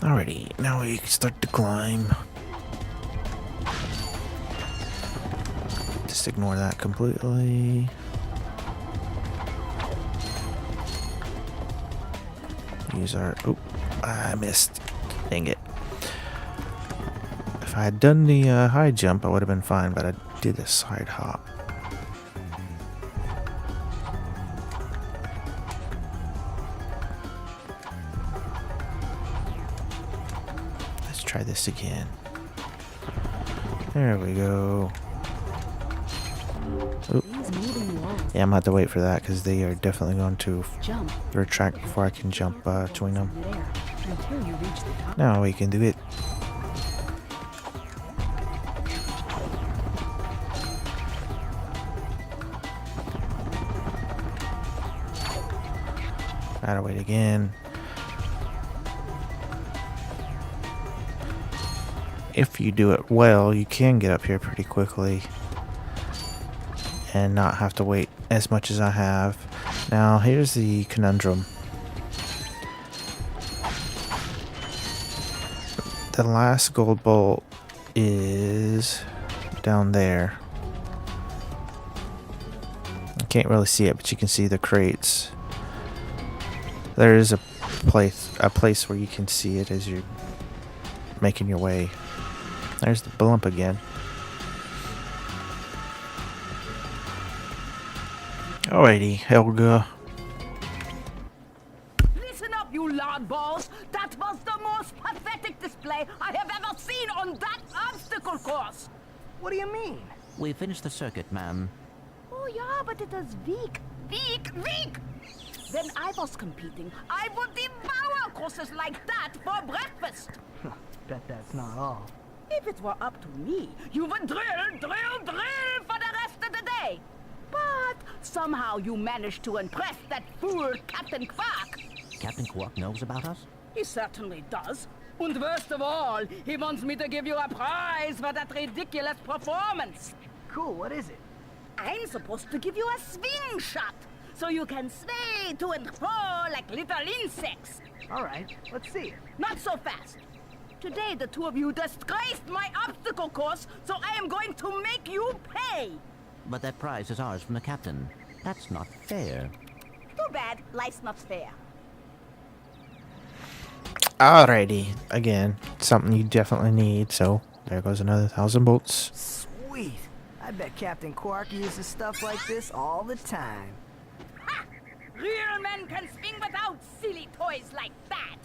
Alrighty, now we can start to climb. Just ignore that completely. Use our... Oh, I missed. Dang it. If I had done the high jump, I would have been fine, but I did a side hop. Try this again. There we go. Oop. Yeah, I'm gonna have to wait for that because they are definitely going to retract before I can jump between them. Now we can do it. Gotta wait again. If you do it well, you can get up here pretty quickly and not have to wait as much as I have. Now, here's the conundrum. The last gold bolt is down there. I can't really see it, but you can see the crates. There is a place where you can see it as you're making your way. There's the blimp again. Alrighty, Helga. Listen up, you loudballs! That was the most pathetic display I have ever seen on that obstacle course! What do you mean? We finished the circuit, ma'am. Oh yeah, but it is weak. Weak! When I was competing, I would devour courses like that for breakfast! Bet that's not all. If it were up to me, you would drill for the rest of the day. But somehow you managed to impress that fool Captain Quark. Captain Quark knows about us? He certainly does. And worst of all, he wants me to give you a prize for that ridiculous performance. Cool, what is it? I'm supposed to give you a swing shot, so you can sway to and fro like little insects. All right, let's see it. Not so fast. Today, the two of you disgraced my obstacle course, so I am going to make you pay. But that prize is ours from the captain. That's not fair. Too bad. Life's not fair. Alrighty, again, something you definitely need, so there goes another 1,000 bolts. Sweet. I bet Captain Quark uses stuff like this all the time. Ha! Real men can swing without silly toys like that.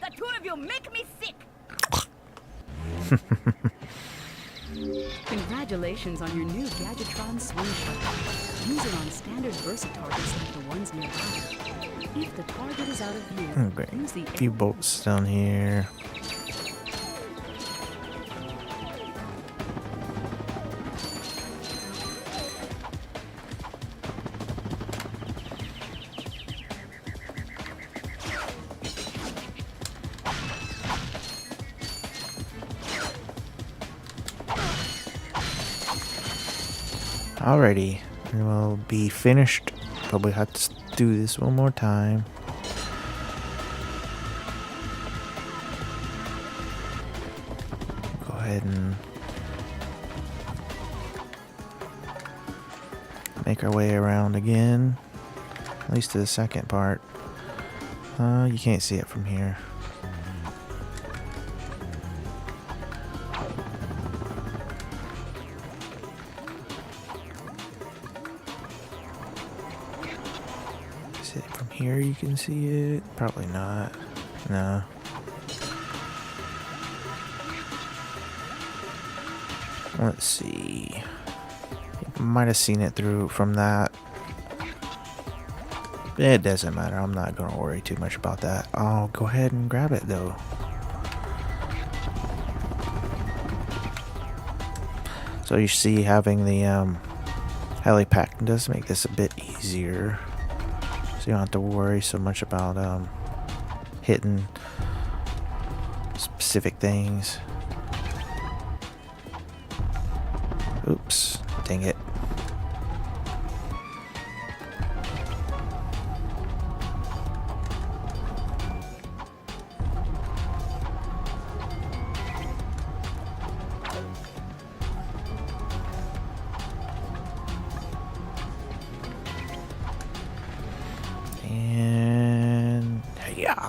The two of you make me sick. Congratulations on your new Gadgetron swing shot. Use it on standard Versa targets like the ones nearby. If the target is out of view, Okay. use the A few bolts down here. Alrighty, we will be finished. Probably have to do this one more time. Go ahead and make our way around again, at least to the second part. You can't see it from here. Here you can see it. Probably not. No. Let's see. Might have seen it through from that. It doesn't matter. I'm not going to worry too much about that. I'll go ahead and grab it though. So you see having the Helipack does make this a bit easier, so you don't have to worry so much about hitting specific things. Oops, dang it. And yeah.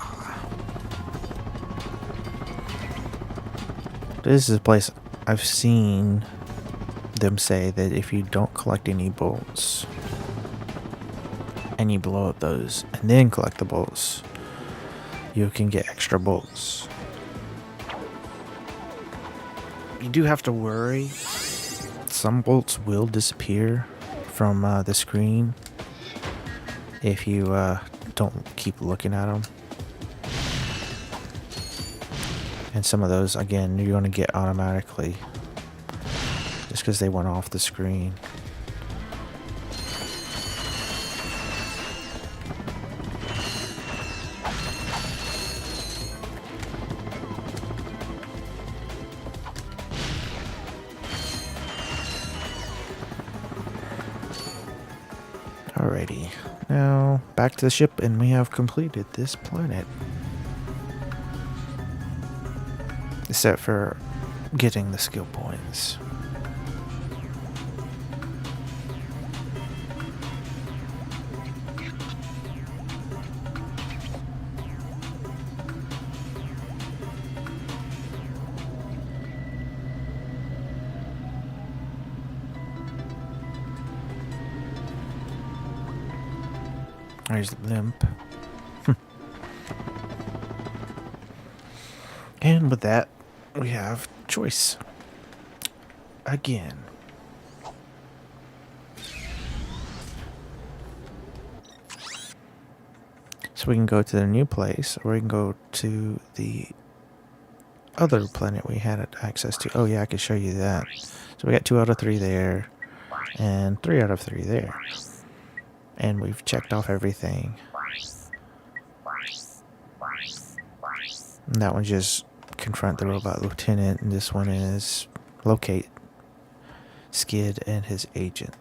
This is a place I've seen them say that if you don't collect any bolts and you blow up those and then collect the bolts, you can get extra bolts. You do have to worry. Some bolts will disappear from the screen if you don't keep looking at them. And some of those, again, you're going to get automatically just because they went off the screen. Alrighty, now back to the ship, and we have completed this planet. Except for getting the skill points. There's the blimp. And with that, we have choice. Again. So we can go to the new place, or we can go to the other planet we had access to. Oh yeah, I can show you that. So we got 2 out of 3 there, and 3 out of 3 there. And we've checked off everything. And that one just confront the robot lieutenant, and this one is locate Skid and his agent.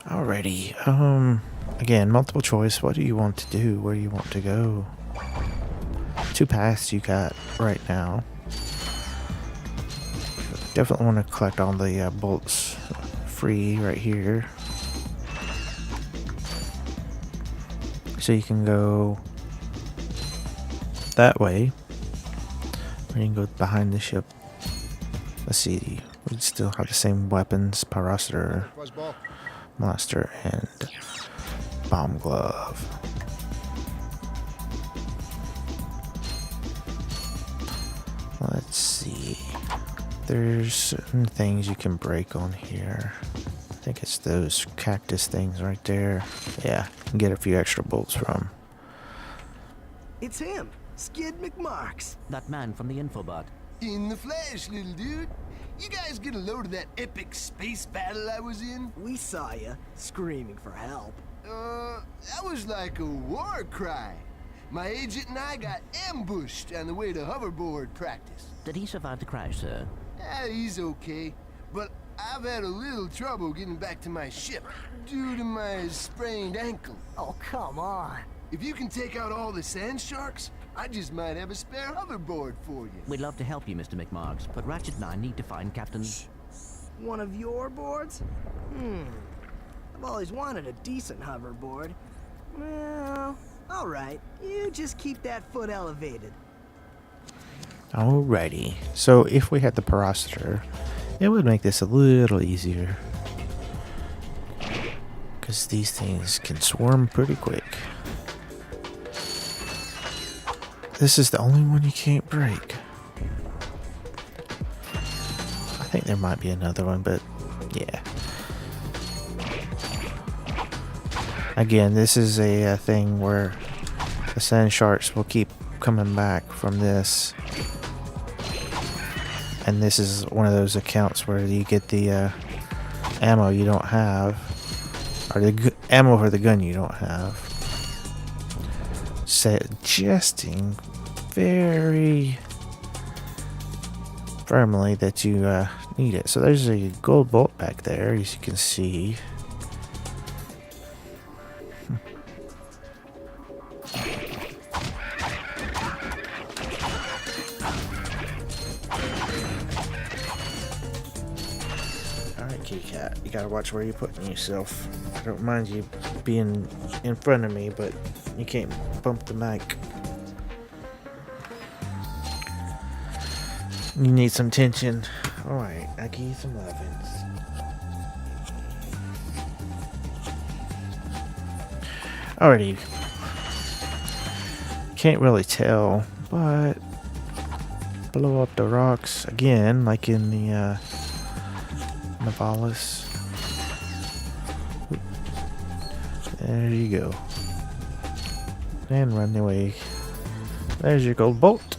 Alrighty, again, multiple choice. What do you want to do? Where do you want to go? 2 paths you got right now. Definitely want to collect all the bolts free right here. So you can go that way, or you can go behind the ship. Let's see, we still have the same weapons, Pyroster, Blaster, and Bomb Glove. Let's see. There's certain things you can break on here. I think it's those cactus things right there. Yeah, you can get a few extra bolts from. It's him, Skid McMarks. That man from the infobot. In the flesh, little dude. You guys get a load of that epic space battle I was in? We saw you, screaming for help. That was like a war cry. My agent and I got ambushed on the way to hoverboard practice. Did he survive the crash, sir? He's okay, but I've had a little trouble getting back to my ship due to my sprained ankle. Oh, come on. If you can take out all the sand sharks, I just might have a spare hoverboard for you. We'd love to help you, Mr. McMarks, but Ratchet and I need to find Captain... One of your boards? I've always wanted a decent hoverboard. Well, alright. You just keep that foot elevated. Alrighty, so if we had the peroster, it would make this a little easier. Because these things can swarm pretty quick. This is the only one you can't break. I think there might be another one, but yeah. Again, this is a thing where the sand sharks will keep coming back from this. And this is one of those accounts where you get the ammo you don't have. Or the ammo for the gun you don't have. Suggesting very firmly that you need it. So there's a gold bolt back there, as you can see. Alright, kitty cat, you gotta watch where you're putting yourself. I don't mind you being in front of me, but you can't bump the mic. You need some tension. Alright, I'll give you some lovins. Alrighty. Can't really tell, but blow up the rocks again, like in the Navalis. There you go. And run away. There's your gold bolt.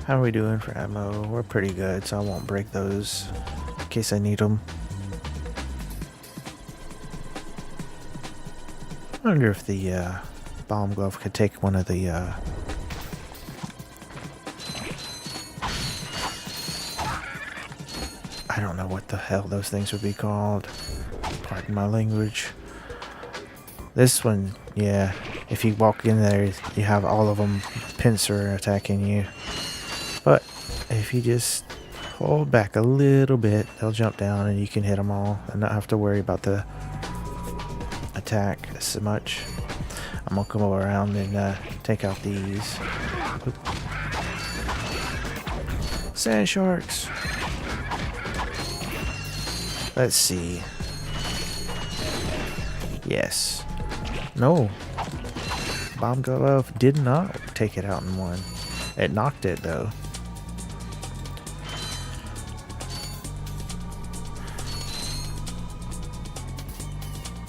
How are we doing for ammo? We're pretty good, so I won't break those in case I need them. I wonder if the bomb glove could take one of the I don't know what the hell those things would be called. Pardon my language. This one, yeah. If you walk in there, you have all of them pincer attacking you. But if you just hold back a little bit, they'll jump down and you can hit them all and not have to worry about the attack so much. I'm gonna come around and take out these. Sand sharks. Let's see. Yes. No. Bomb glove did not take it out in one. It knocked it though.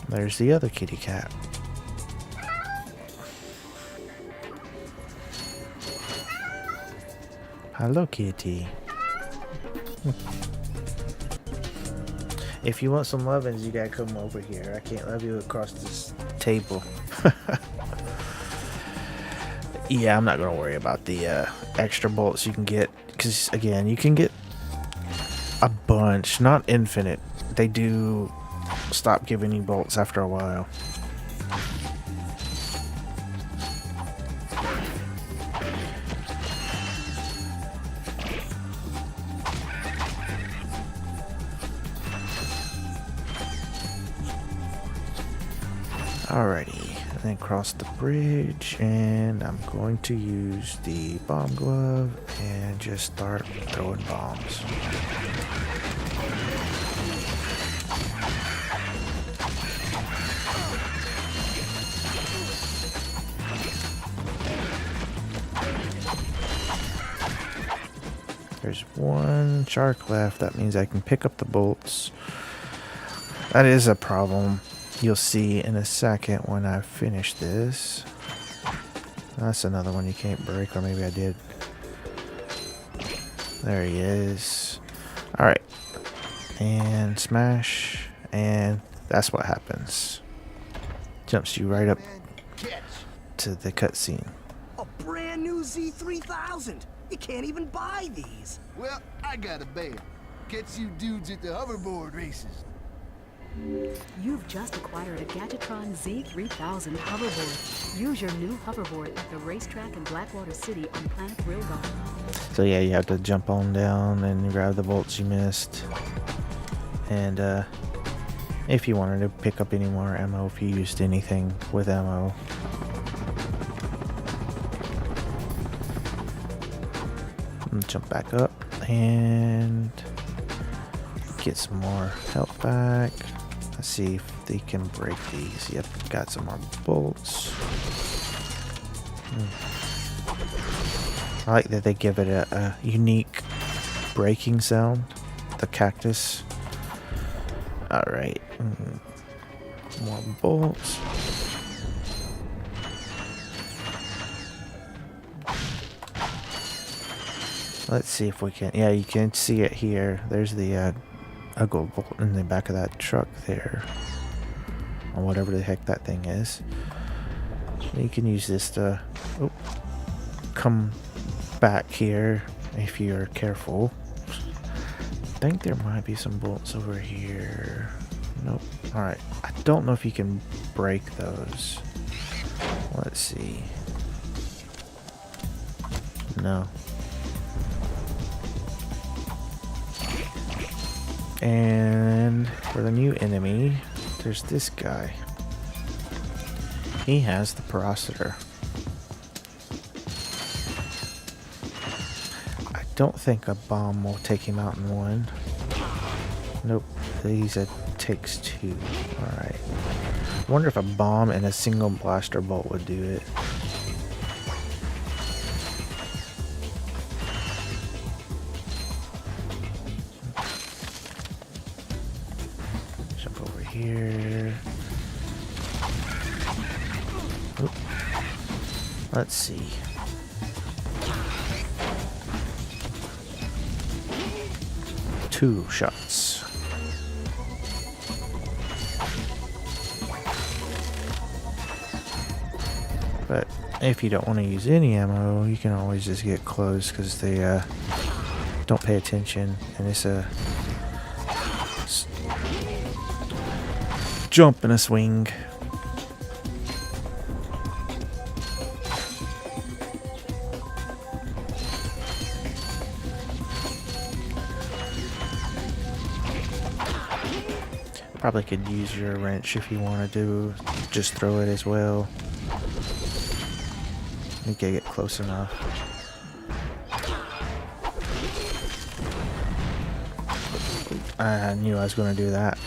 There's the other kitty cat. Hello, kitty. If you want some lovin's, you gotta come over here. I can't love you across this table. Yeah, I'm not gonna worry about the extra bolts you can get, because again, you can get a bunch, not infinite. They do stop giving you bolts after a while. Alrighty, and then cross the bridge, and I'm going to use the bomb glove and just start throwing bombs. There's one shark left. That means I can pick up the bolts. That is a problem. You'll see in a second when I finish this. That's another one you can't break, or maybe I did. There he is. Alright. And smash. And that's what happens. Jumps you right up to the cutscene. A brand new Z3000. You can't even buy these. Well, I got a bail. Catch you dudes at the hoverboard races. You've just acquired a Gadgetron Z3000 hoverboard. Use your new hoverboard at the racetrack in Blackwater City on Planet Railgun. So yeah, you have to jump on down and grab the bolts you missed. And If you wanted to pick up any more ammo, if you used anything with ammo. Jump back up and get some more health back. Let's see if they can break these. Yep, got some more bolts. I like that they give it a unique breaking sound. The cactus. Alright. More bolts. Let's see if we can. Yeah, you can see it here. There's the a gold bolt in the back of that truck there, or whatever the heck that thing is. You can use this to come back here if you're careful. I think there might be some bolts over here. Nope. Alright. I don't know if you can break those. Let's see. No. And for the new enemy, there's this guy. He has the processor. I don't think a bomb will take him out in one. Nope. These takes two. Alright. I wonder if a bomb and a single blaster bolt would do it. Jump over here. Oop. Let's see. Two shots. But if you don't want to use any ammo, you can always just get close because they don't pay attention, and it's a jump and a swing. Probably could use your wrench if you want to just throw it as well. You can get close enough. I knew I was going to do that.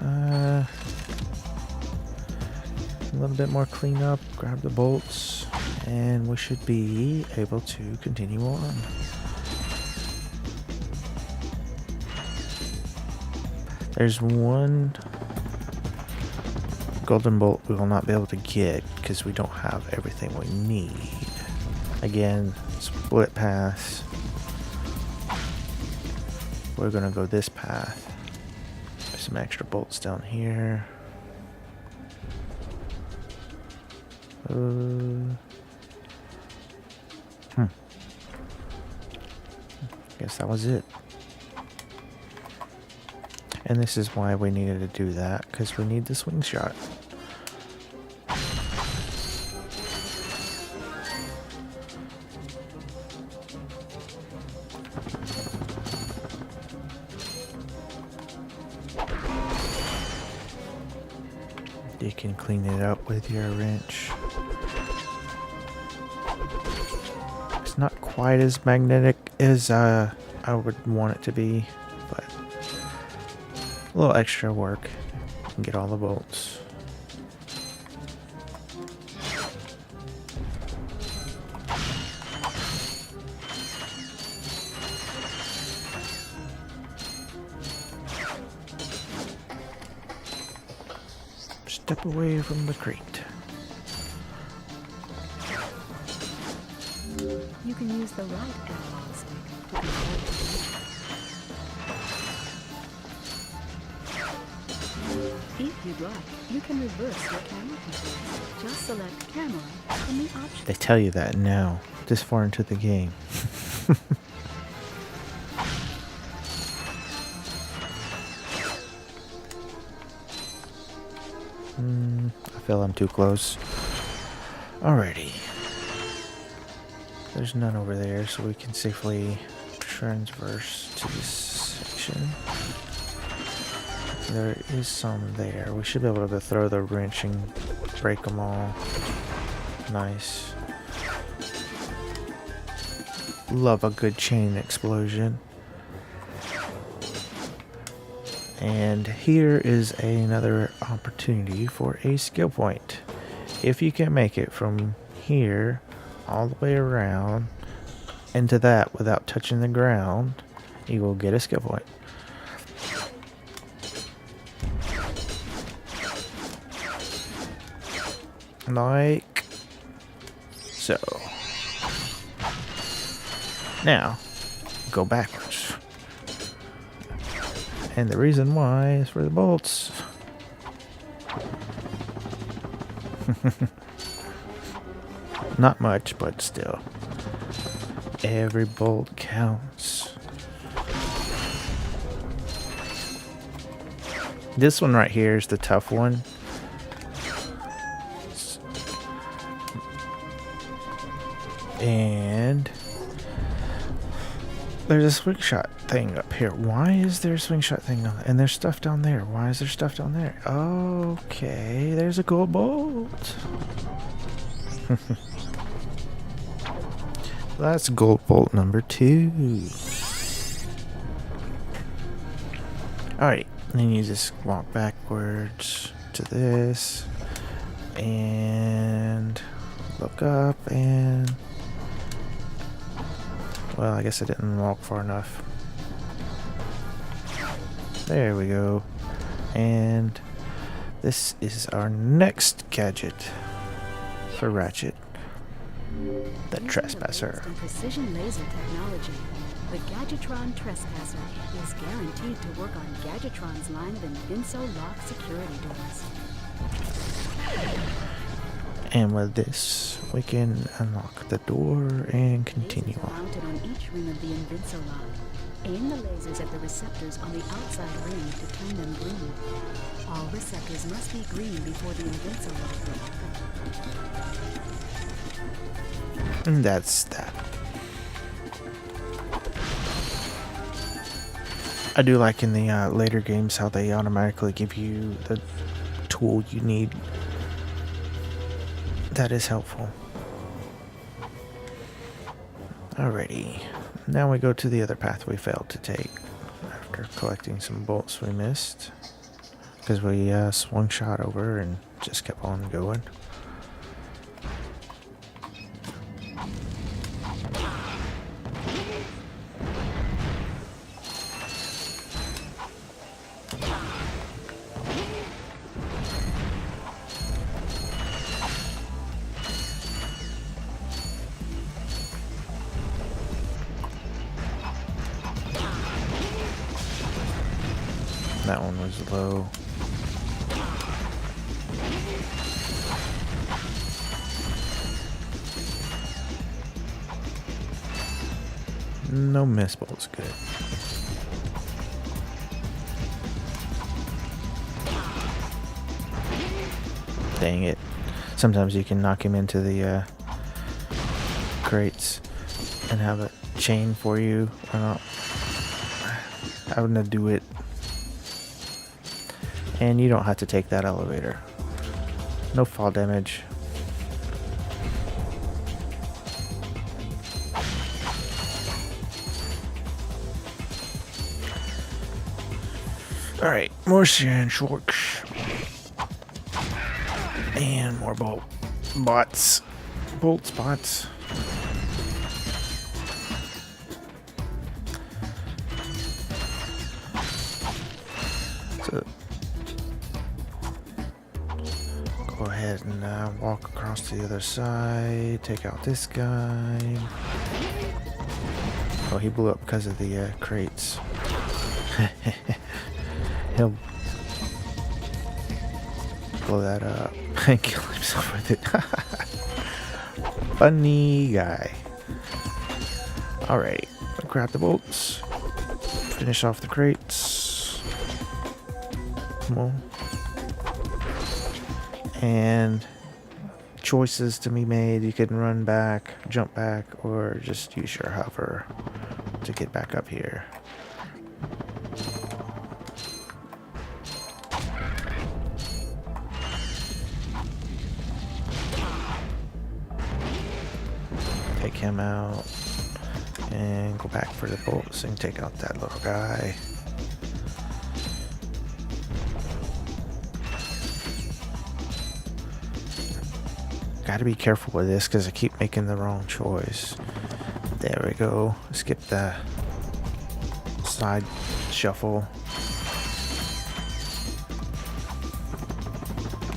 A little bit more cleanup, grab the bolts, and we should be able to continue on. There's one golden bolt we will not be able to get because we don't have everything we need. Again, split paths. We're gonna go this path. There's some extra bolts down here. Guess that was it. And this is why we needed to do that, because we need the swing shot. You can clean it up with your wrench. It's not quite as magnetic as I would want it to be, but a little extra work and get all the bolts. Step away from the crate. You can use the right analog stick to control the If you'd like, you can reverse your camera controls. Just select camera from the options. They tell you that now, this far into the game. I feel I'm too close. Alrighty. There's none over there, so we can safely transverse to this section. There is some there. We should be able to throw the wrench and break them all. Nice. Love a good chain explosion. And here is another opportunity for a skill point. If you can make it from here all the way around into that without touching the ground, you will get a skill point. Like so. Now, go backwards. And the reason why is for the bolts. Not much, but still. Every bolt counts. This one right here is the tough one. And there's a swing shot thing up here. Why is there a swing shot thing on? And there's stuff down there. Why is there stuff down there? Okay, there's a gold bolt. That's gold bolt number 2. Alright, then you just walk backwards to this and look up and, well, I guess I didn't walk far enough. There we go. And this is our next gadget for Ratchet. The Trespasser. Precision laser technology. The Gadgetron Trespasser is guaranteed to work on Gadgetron's line of Invinso lock security doors. And with this, we can unlock the door and continue on. Mounted on each ring of the Invinso lock. Aim the lasers at the receptors on the outside ring to turn them green. All receptors must be green before the Invinso lock will open. And that's that. I do like in the later games how they automatically give you the tool you need. That is helpful. Alrighty. Now we go to the other path we failed to take after collecting some bolts we missed. Because we swung shot over and just kept on going. That one was low. No miss bolt's good. Dang it. Sometimes you can knock him into the crates and have a chain for you. Or not. Having to do it. And you don't have to take that elevator. No fall damage. Alright, more sand sharks. And more bolt spots. So go ahead and walk across to the other side. Take out this guy. Oh, he blew up because of the crates. He'll blow that up and kill himself with it. Funny guy. Alright, grab the bolts. Finish off the crates. Come on. And choices to be made. You can run back, jump back, or just use your hover to get back up here. Take him out and go back for the bolts and take out that little guy. Gotta be careful with this because I keep making the wrong choice. There we go. Skip the side shuffle.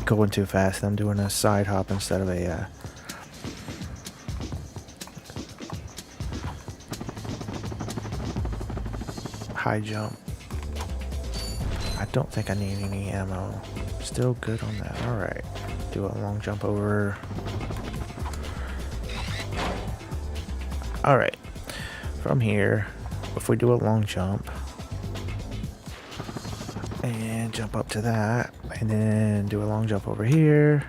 Going too fast. I'm doing a side hop instead of a high jump. I don't think I need any ammo. Still good on that. Alright. Do a long jump over. Alright. From here, if we do a long jump and jump up to that, and then do a long jump over here,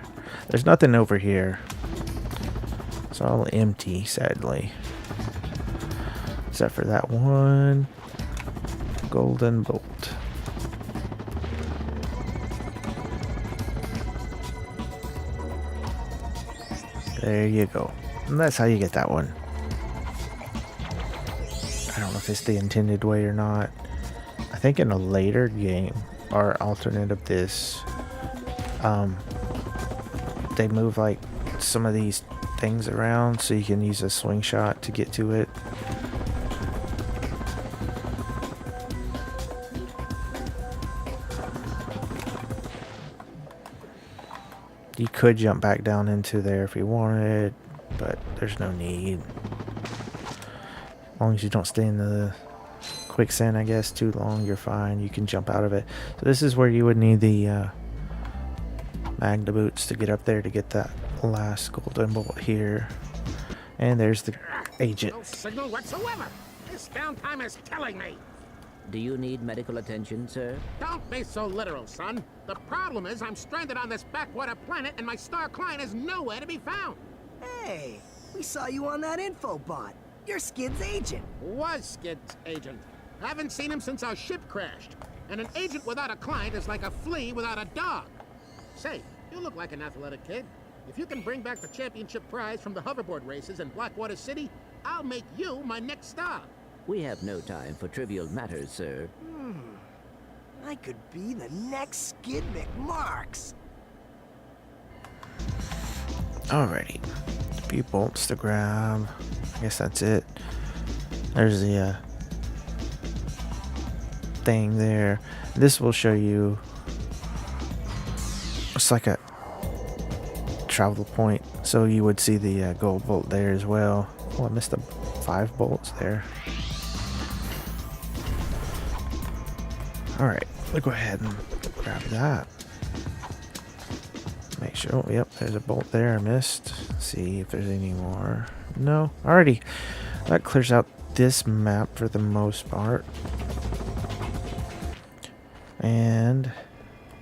there's nothing over here. It's all empty, sadly. Except for that one golden bolt. There you go. And that's how you get that one. I don't know if it's the intended way or not. I think in a later game, or alternate of this, they move like some of these things around so you can use a swing shot to get to it. You could jump back down into there if you wanted, but there's no need. As long as you don't stay in the quicksand, I guess, too long, you're fine. You can jump out of it. So this is where you would need the Magna boots to get up there to get that last golden bolt here. And there's the agent. No signal whatsoever. This downtime is killing me. Do you need medical attention, sir? Don't be so literal, son. The problem is I'm stranded on this backwater planet and my star client is nowhere to be found. Hey, we saw you on that info bot. You're Skid's agent. Was Skid's agent. Haven't seen him since our ship crashed. And an agent without a client is like a flea without a dog. Say, you look like an athletic kid. If you can bring back the championship prize from the hoverboard races in Blackwater City, I'll make you my next star. We have no time for trivial matters, sir. I could be the next Skid McMarks. Alrighty. A few bolts to grab. I guess that's it. There's the thing there. This will show you. It's like a travel point. So you would see the gold bolt there as well. Oh, I missed the 5 bolts there. Alright, we'll go ahead and grab that. Make sure, oh, yep, there's a bolt there I missed. See if there's any more. No, alrighty. That clears out this map for the most part. And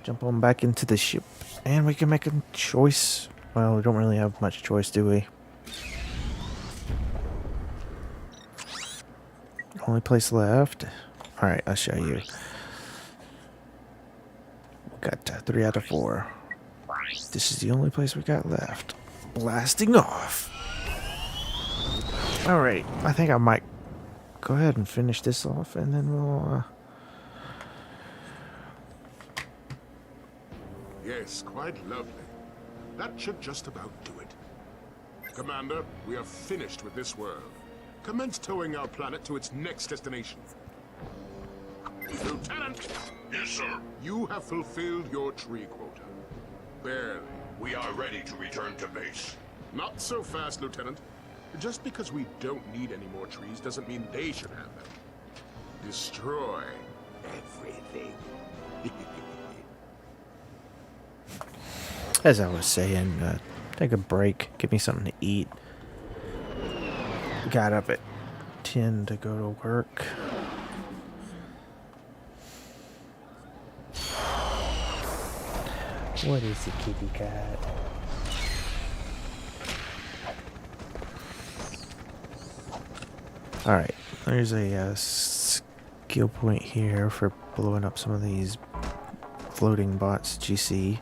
jump on back into the ship. And we can make a choice. Well, we don't really have much choice, do we? Only place left. Alright, I'll show you. Got 3 out of 4. This is the only place we got left. Blasting off. Alright, I think I might go ahead and finish this off and then we'll... Yes, quite lovely. That should just about do it. Commander, we are finished with this world. Commence towing our planet to its next destination. Lieutenant! Yes, sir. You have fulfilled your tree quota. Barely. We are ready to return to base. Not so fast, Lieutenant. Just because we don't need any more trees doesn't mean they should have them. Destroy everything. As I was saying, take a break. Give me something to eat. Got up at 10 to go to work. What is a kitty cat? Alright, There's a skill point here for blowing up some of these floating bots that you see.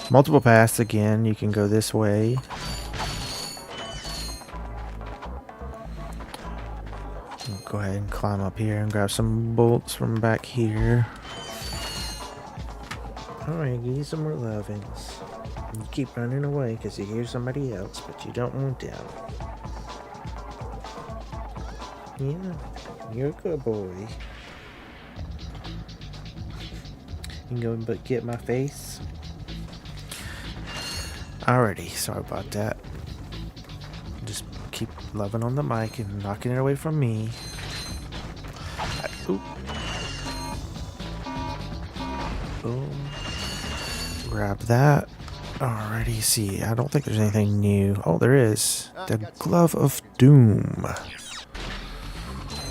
Multiple paths again. You can go this way. Go ahead and climb up here and grab some bolts from back here. Alright, give you some more lovings. You keep running away because you hear somebody else, but you don't want them. Yeah, you're a good boy. You can go and get my face. Alrighty, sorry about that. Just keep loving on the mic and knocking it away from me. Oop. Boom. Grab that. Alrighty, see, I don't think there's anything new. Oh, there is. The Glove of Doom.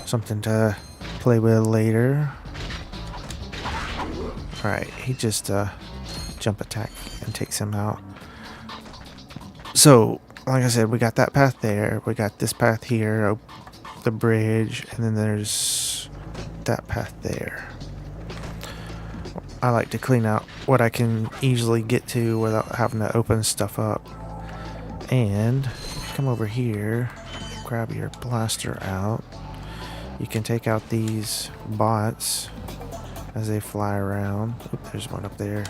Something to play with later. Alright, he just jump attack and takes him out. So, like I said, we got that path there. We got this path here, the bridge, and then there's that path there. I like to clean out what I can easily get to without having to open stuff up. And if you come over here, grab your blaster out. You can take out these bots as they fly around. Oop, there's one up there.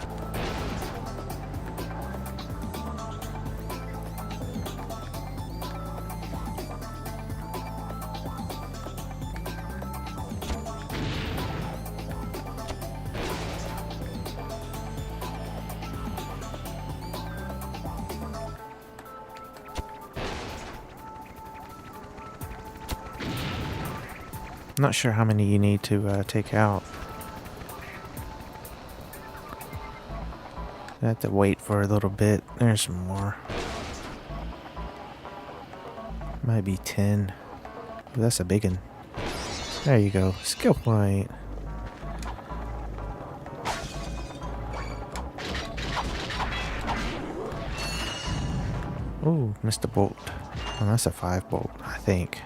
I'm not sure how many you need to take out. I have to wait for a little bit. There's some more. Might be 10. Ooh, that's a big one. There you go. Skill point. Ooh, missed a bolt. Oh, that's a 5 bolt, I think.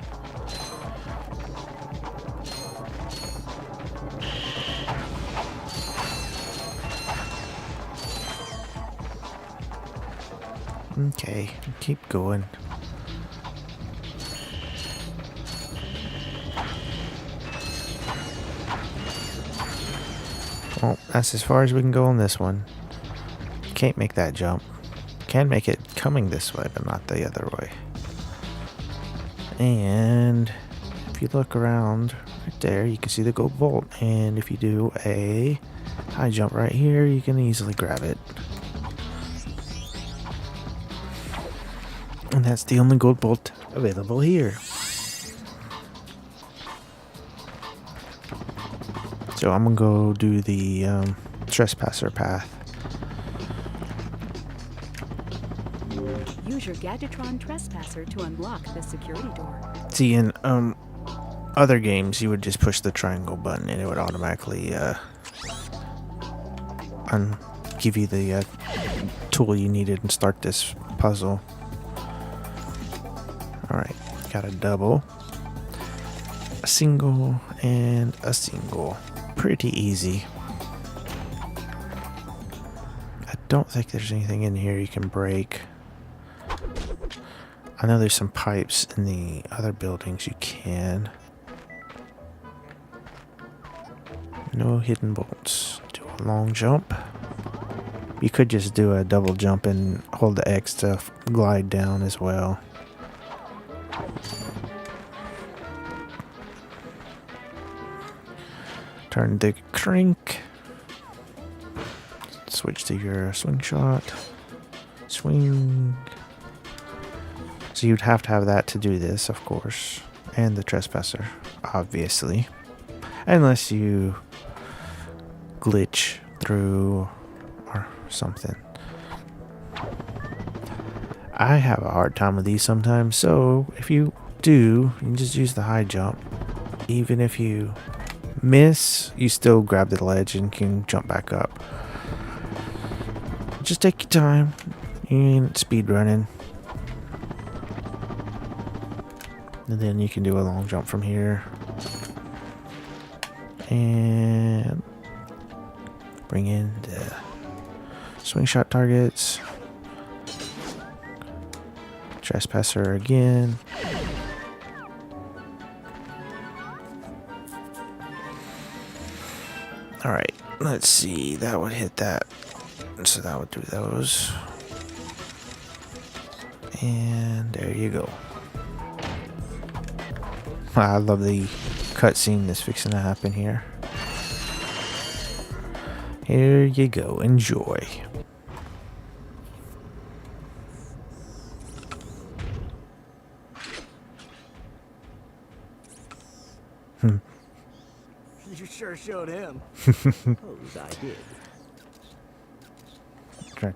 Okay, keep going. Well, that's as far as we can go on this one. Can't make that jump. Can make it coming this way, but not the other way. And if you look around right there, you can see the gold bolt. And if you do a high jump right here, you can easily grab it. And that's the only gold bolt available here. So I'm gonna go do the trespasser path. Use your Gadgetron Trespasser to unlock the security door. See, in other games, you would just push the triangle button and it would automatically give you the tool you needed and start this puzzle. Alright, got a double, a single, and a single. Pretty easy. I don't think there's anything in here you can break. I know there's some pipes in the other buildings you can. No hidden bolts. Do a long jump. You could just do a double jump and hold the X to glide down as well. Turn the crank. Switch to your swing shot. Swing. So you'd have to have that to do this, of course. And the trespasser, obviously. Unless you glitch through or something. I have a hard time with these sometimes, so if you do, you can just use the high jump. Even if you miss, you still grab the ledge and can jump back up. Just take your time. You ain't speed running. And then you can do a long jump from here. And bring in the swing shot targets. Trespasser again. Alright, let's see. That would hit that. So that would do those. And there you go. I love the cutscene that's fixing to happen here. Here you go. Enjoy. You sure showed him. Suppose I did.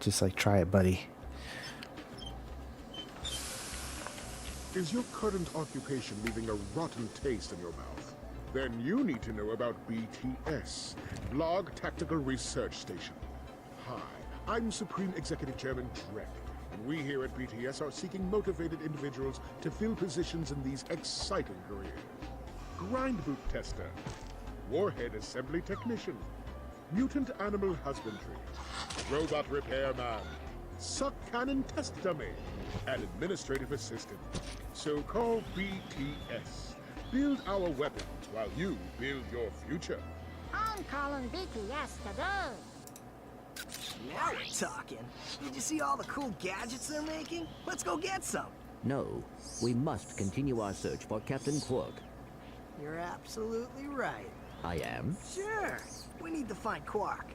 Just like try it, buddy. Is your current occupation leaving a rotten taste in your mouth? Then you need to know about BTS, Blog Tactical Research Station. Hi, I'm Supreme Executive Chairman Drek, and we here at BTS are seeking motivated individuals to fill positions in these exciting careers. Grind boot tester, warhead assembly technician, mutant animal husbandry, robot repairman, suck cannon test dummy, and administrative assistant. So call BTS. Build our weapons while you build your future. I'm calling BTS today. Now we're talking. Did you see all the cool gadgets they're making? Let's go get some. No, we must continue our search for Captain Quark. You're absolutely right. I am? Sure. We need to find Quark.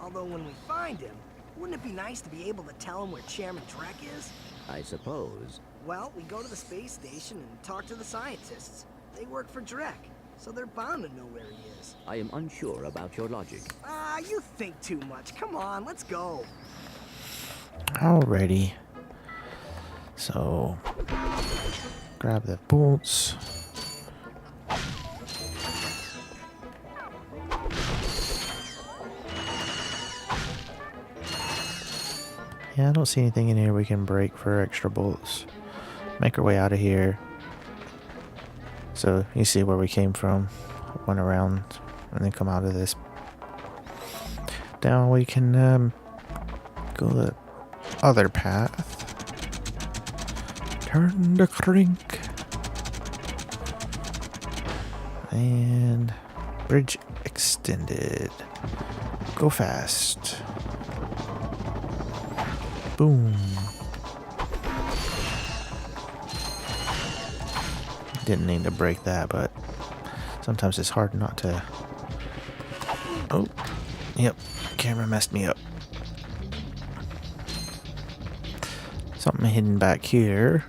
Although when we find him, wouldn't it be nice to be able to tell him where Chairman Drek is? I suppose. Well, we go to the space station and talk to the scientists. They work for Drek, so they're bound to know where he is. I am unsure about your logic. You think too much. Come on, let's go. Alrighty. So, grab the bolts. Yeah, I don't see anything in here we can break for extra bolts. Make our way out of here. So you see where we came from. Went around and then come out of this. Now we can go the other path. Turn the crank. And bridge extended. Go fast. Boom. Didn't need to break that, but sometimes it's hard not to. Oh, yep. Camera messed me up. Something hidden back here.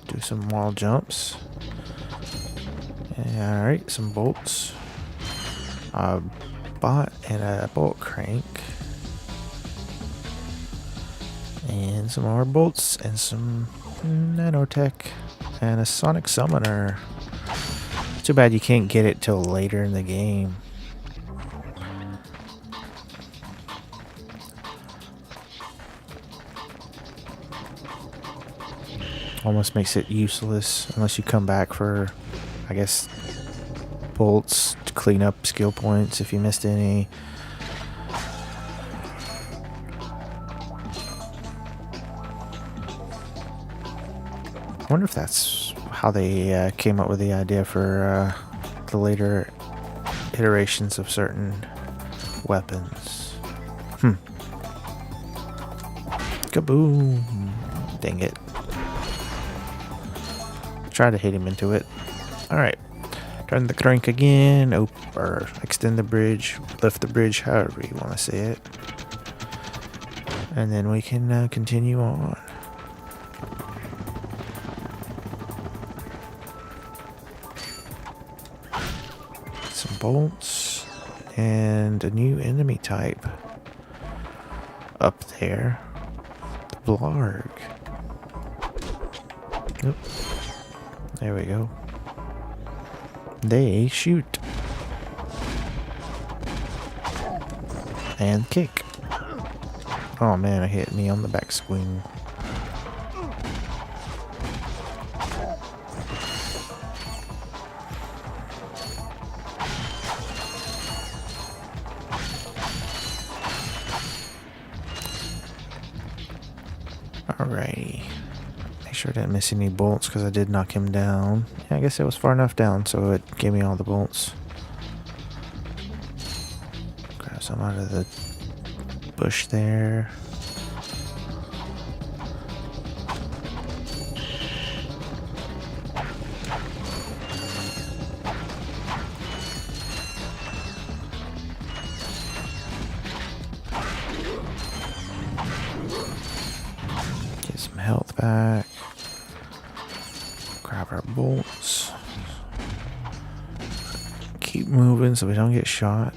Do some wall jumps. Alright, some bolts. A bot and a bolt crank. And some more bolts and some nanotech and a sonic summoner. Too bad you can't get it till later in the game. Almost makes it useless unless you come back for, I guess, bolts to clean up skill points if you missed any. I wonder if that's how they came up with the idea for the later iterations of certain weapons. Kaboom! Dang it. Try to hit him into it. Alright. Turn the crank again. Or extend the bridge. Lift the bridge, however you want to say it. And then we can continue on. Some bolts. And a new enemy type. Up there. The Blarg. Oop. There we go. They shoot. And kick. Oh man, it hit me on the back swing. Alrighty. Make sure I didn't miss any bolts because I did knock him down. Yeah, I guess it was far enough down, so it gave me all the bolts. Grab some out of the bush there. Get some health back. Grab our bolts. Keep moving so we don't get shot.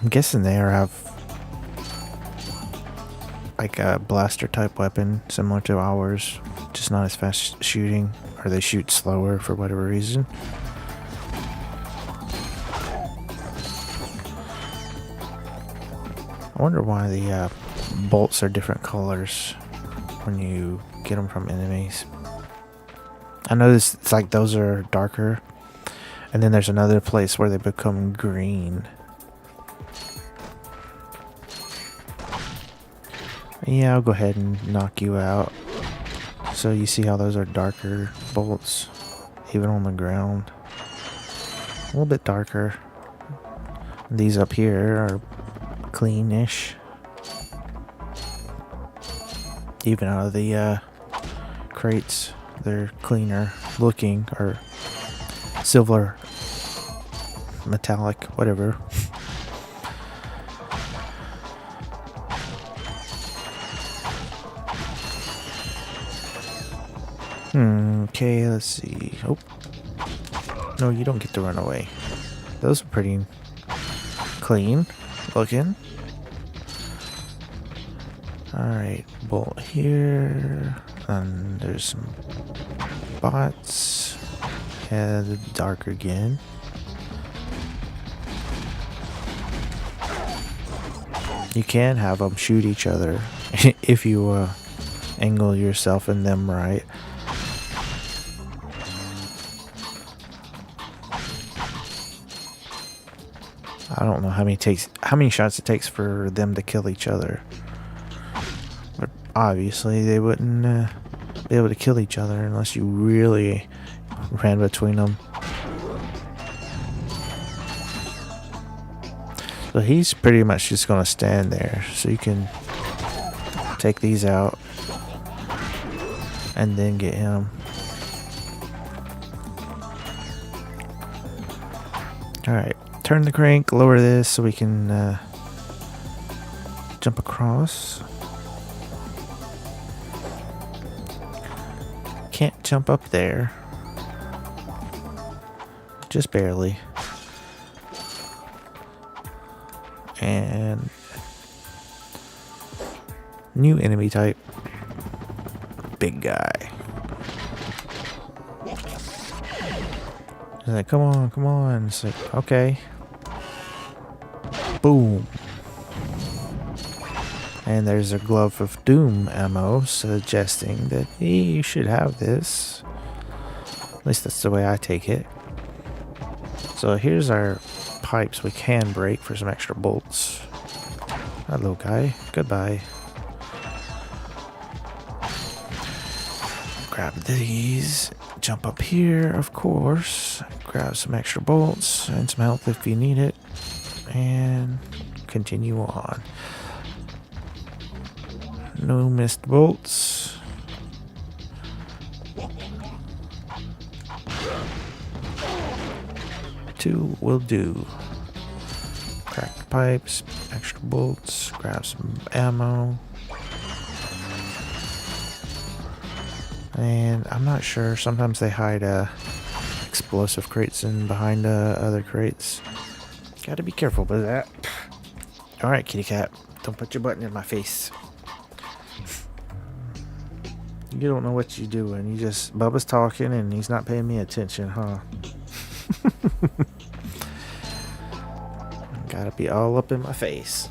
I'm guessing they have like a blaster type weapon similar to ours, just not as fast shooting, or they shoot slower for whatever reason. I wonder why the bolts are different colors when you get them from enemies. I know this, it's like those are darker, and then there's another place where they become green. Yeah, I'll go ahead and knock you out. So you see how those are darker bolts, even on the ground. A little bit darker. These up here are cleanish. Even out of the crates, they're cleaner looking, or silver, metallic, whatever. Okay, let's see. Oh. No, you don't get to run away. Those are pretty clean looking. Alright, bolt here. And there's some bots. And dark again. You can have them shoot each other if you angle yourself in them right. I don't know how many shots it takes for them to kill each other. But obviously they wouldn't be able to kill each other unless you really ran between them. So he's pretty much just going to stand there. So you can take these out and then get him. Alright. Turn the crank, lower this so we can jump across. Can't jump up there. Just barely. And new enemy type. Big guy. He's like, come on, come on. It's like, okay. Boom. And there's a glove of doom ammo, suggesting that you should have this. At least that's the way I take it. So here's our pipes we can break for some extra bolts. Hello, guy. Goodbye. Grab these. Jump up here, of course. Grab some extra bolts and some health if you need it. And continue on. No missed bolts. Two will do. Cracked pipes, extra bolts, grab some ammo. And I'm not sure, sometimes they hide explosive crates in behind other crates. Gotta be careful with that. Alright, kitty cat. Don't put your button in my face. You don't know what you're doing. You just... Bubba's talking and he's not paying me attention, huh? Gotta be all up in my face.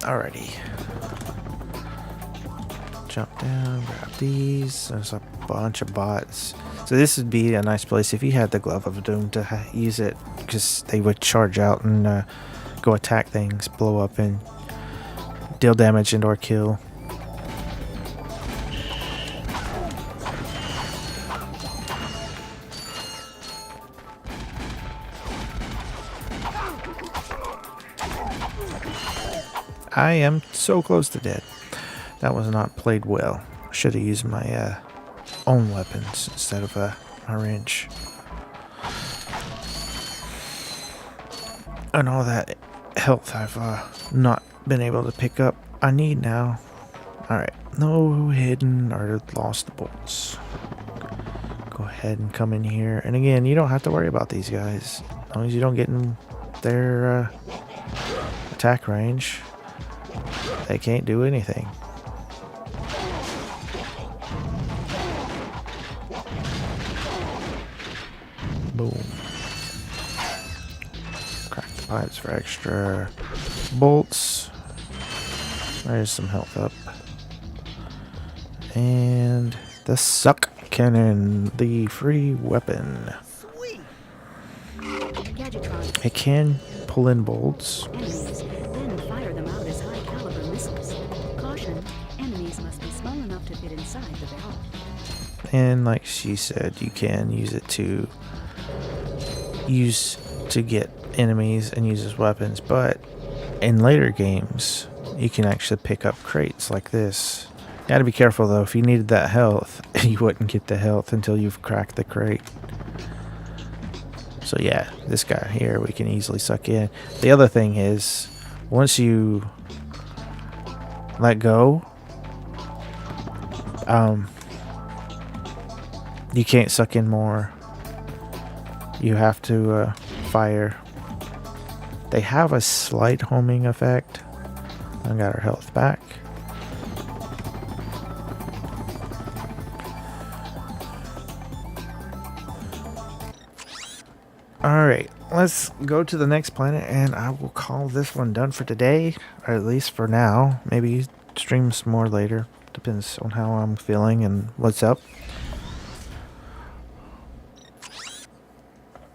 Alrighty. Jump down, grab these. There's a bunch of bots. So this would be a nice place if you had the Glove of Doom to use it, because they would charge out and go attack things, blow up, and deal damage and or kill. I am so close to dead. That was not played well. Should have used my own weapons instead of a wrench. And all that health I've not been able to pick up, I need now. Alright, no hidden or lost bolts. Go ahead and come in here. And again, you don't have to worry about these guys. As long as you don't get in their attack range, they can't do anything. Boom. Crack the pipes for extra bolts. There's some health up. And the suck cannon, the free weapon. It can pull in bolts. Enemies, then fire them out as high-caliber missiles. Caution, enemies must be small enough to fit inside the barrel. And like she said, you can use it to get enemies and use as weapons, but in later games you can actually pick up crates like this. You gotta be careful though. If you needed that health, you wouldn't get the health until you've cracked the crate. So yeah, this guy here we can easily suck in. The other thing is, once you let go, you can't suck in more. You have to fire. They have a slight homing effect. I got our health back. Alright, let's go to the next planet, and I will call this one done for today, or at least for now. Maybe stream some more later. Depends on how I'm feeling and what's up.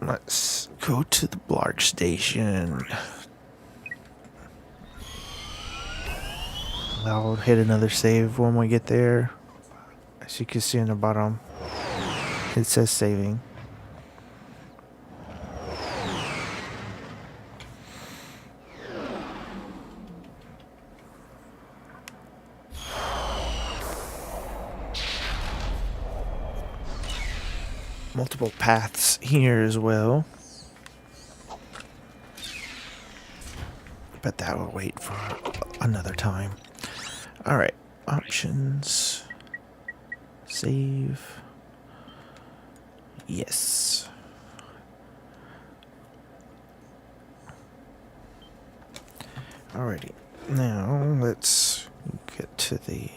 Let's go to the Blarg station. I'll hit another save when we get there. As you can see in the bottom, it says saving. Multiple paths here as well. But that will wait for another time. Alright, options. Save. Yes. Alrighty. Now let's get to the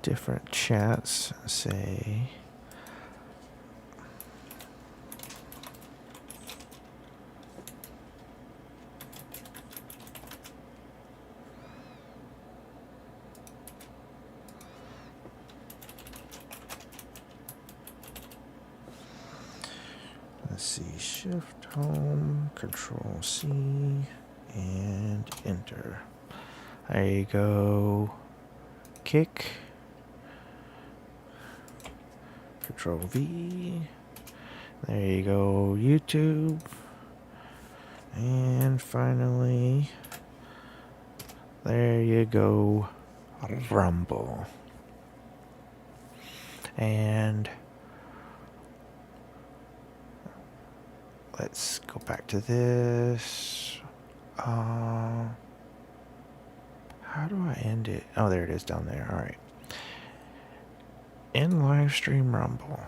different chats and say Shift home, Control C, and enter. There you go. Kick. Control V. There you go. YouTube. And finally, there you go. Rumble. And let's go back to this. How do I end it? Oh, there it is down there. All right. End live stream Rumble.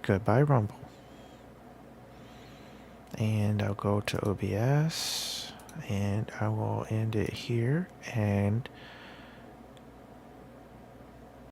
Goodbye, Rumble. And I'll go to OBS and I will end it here. And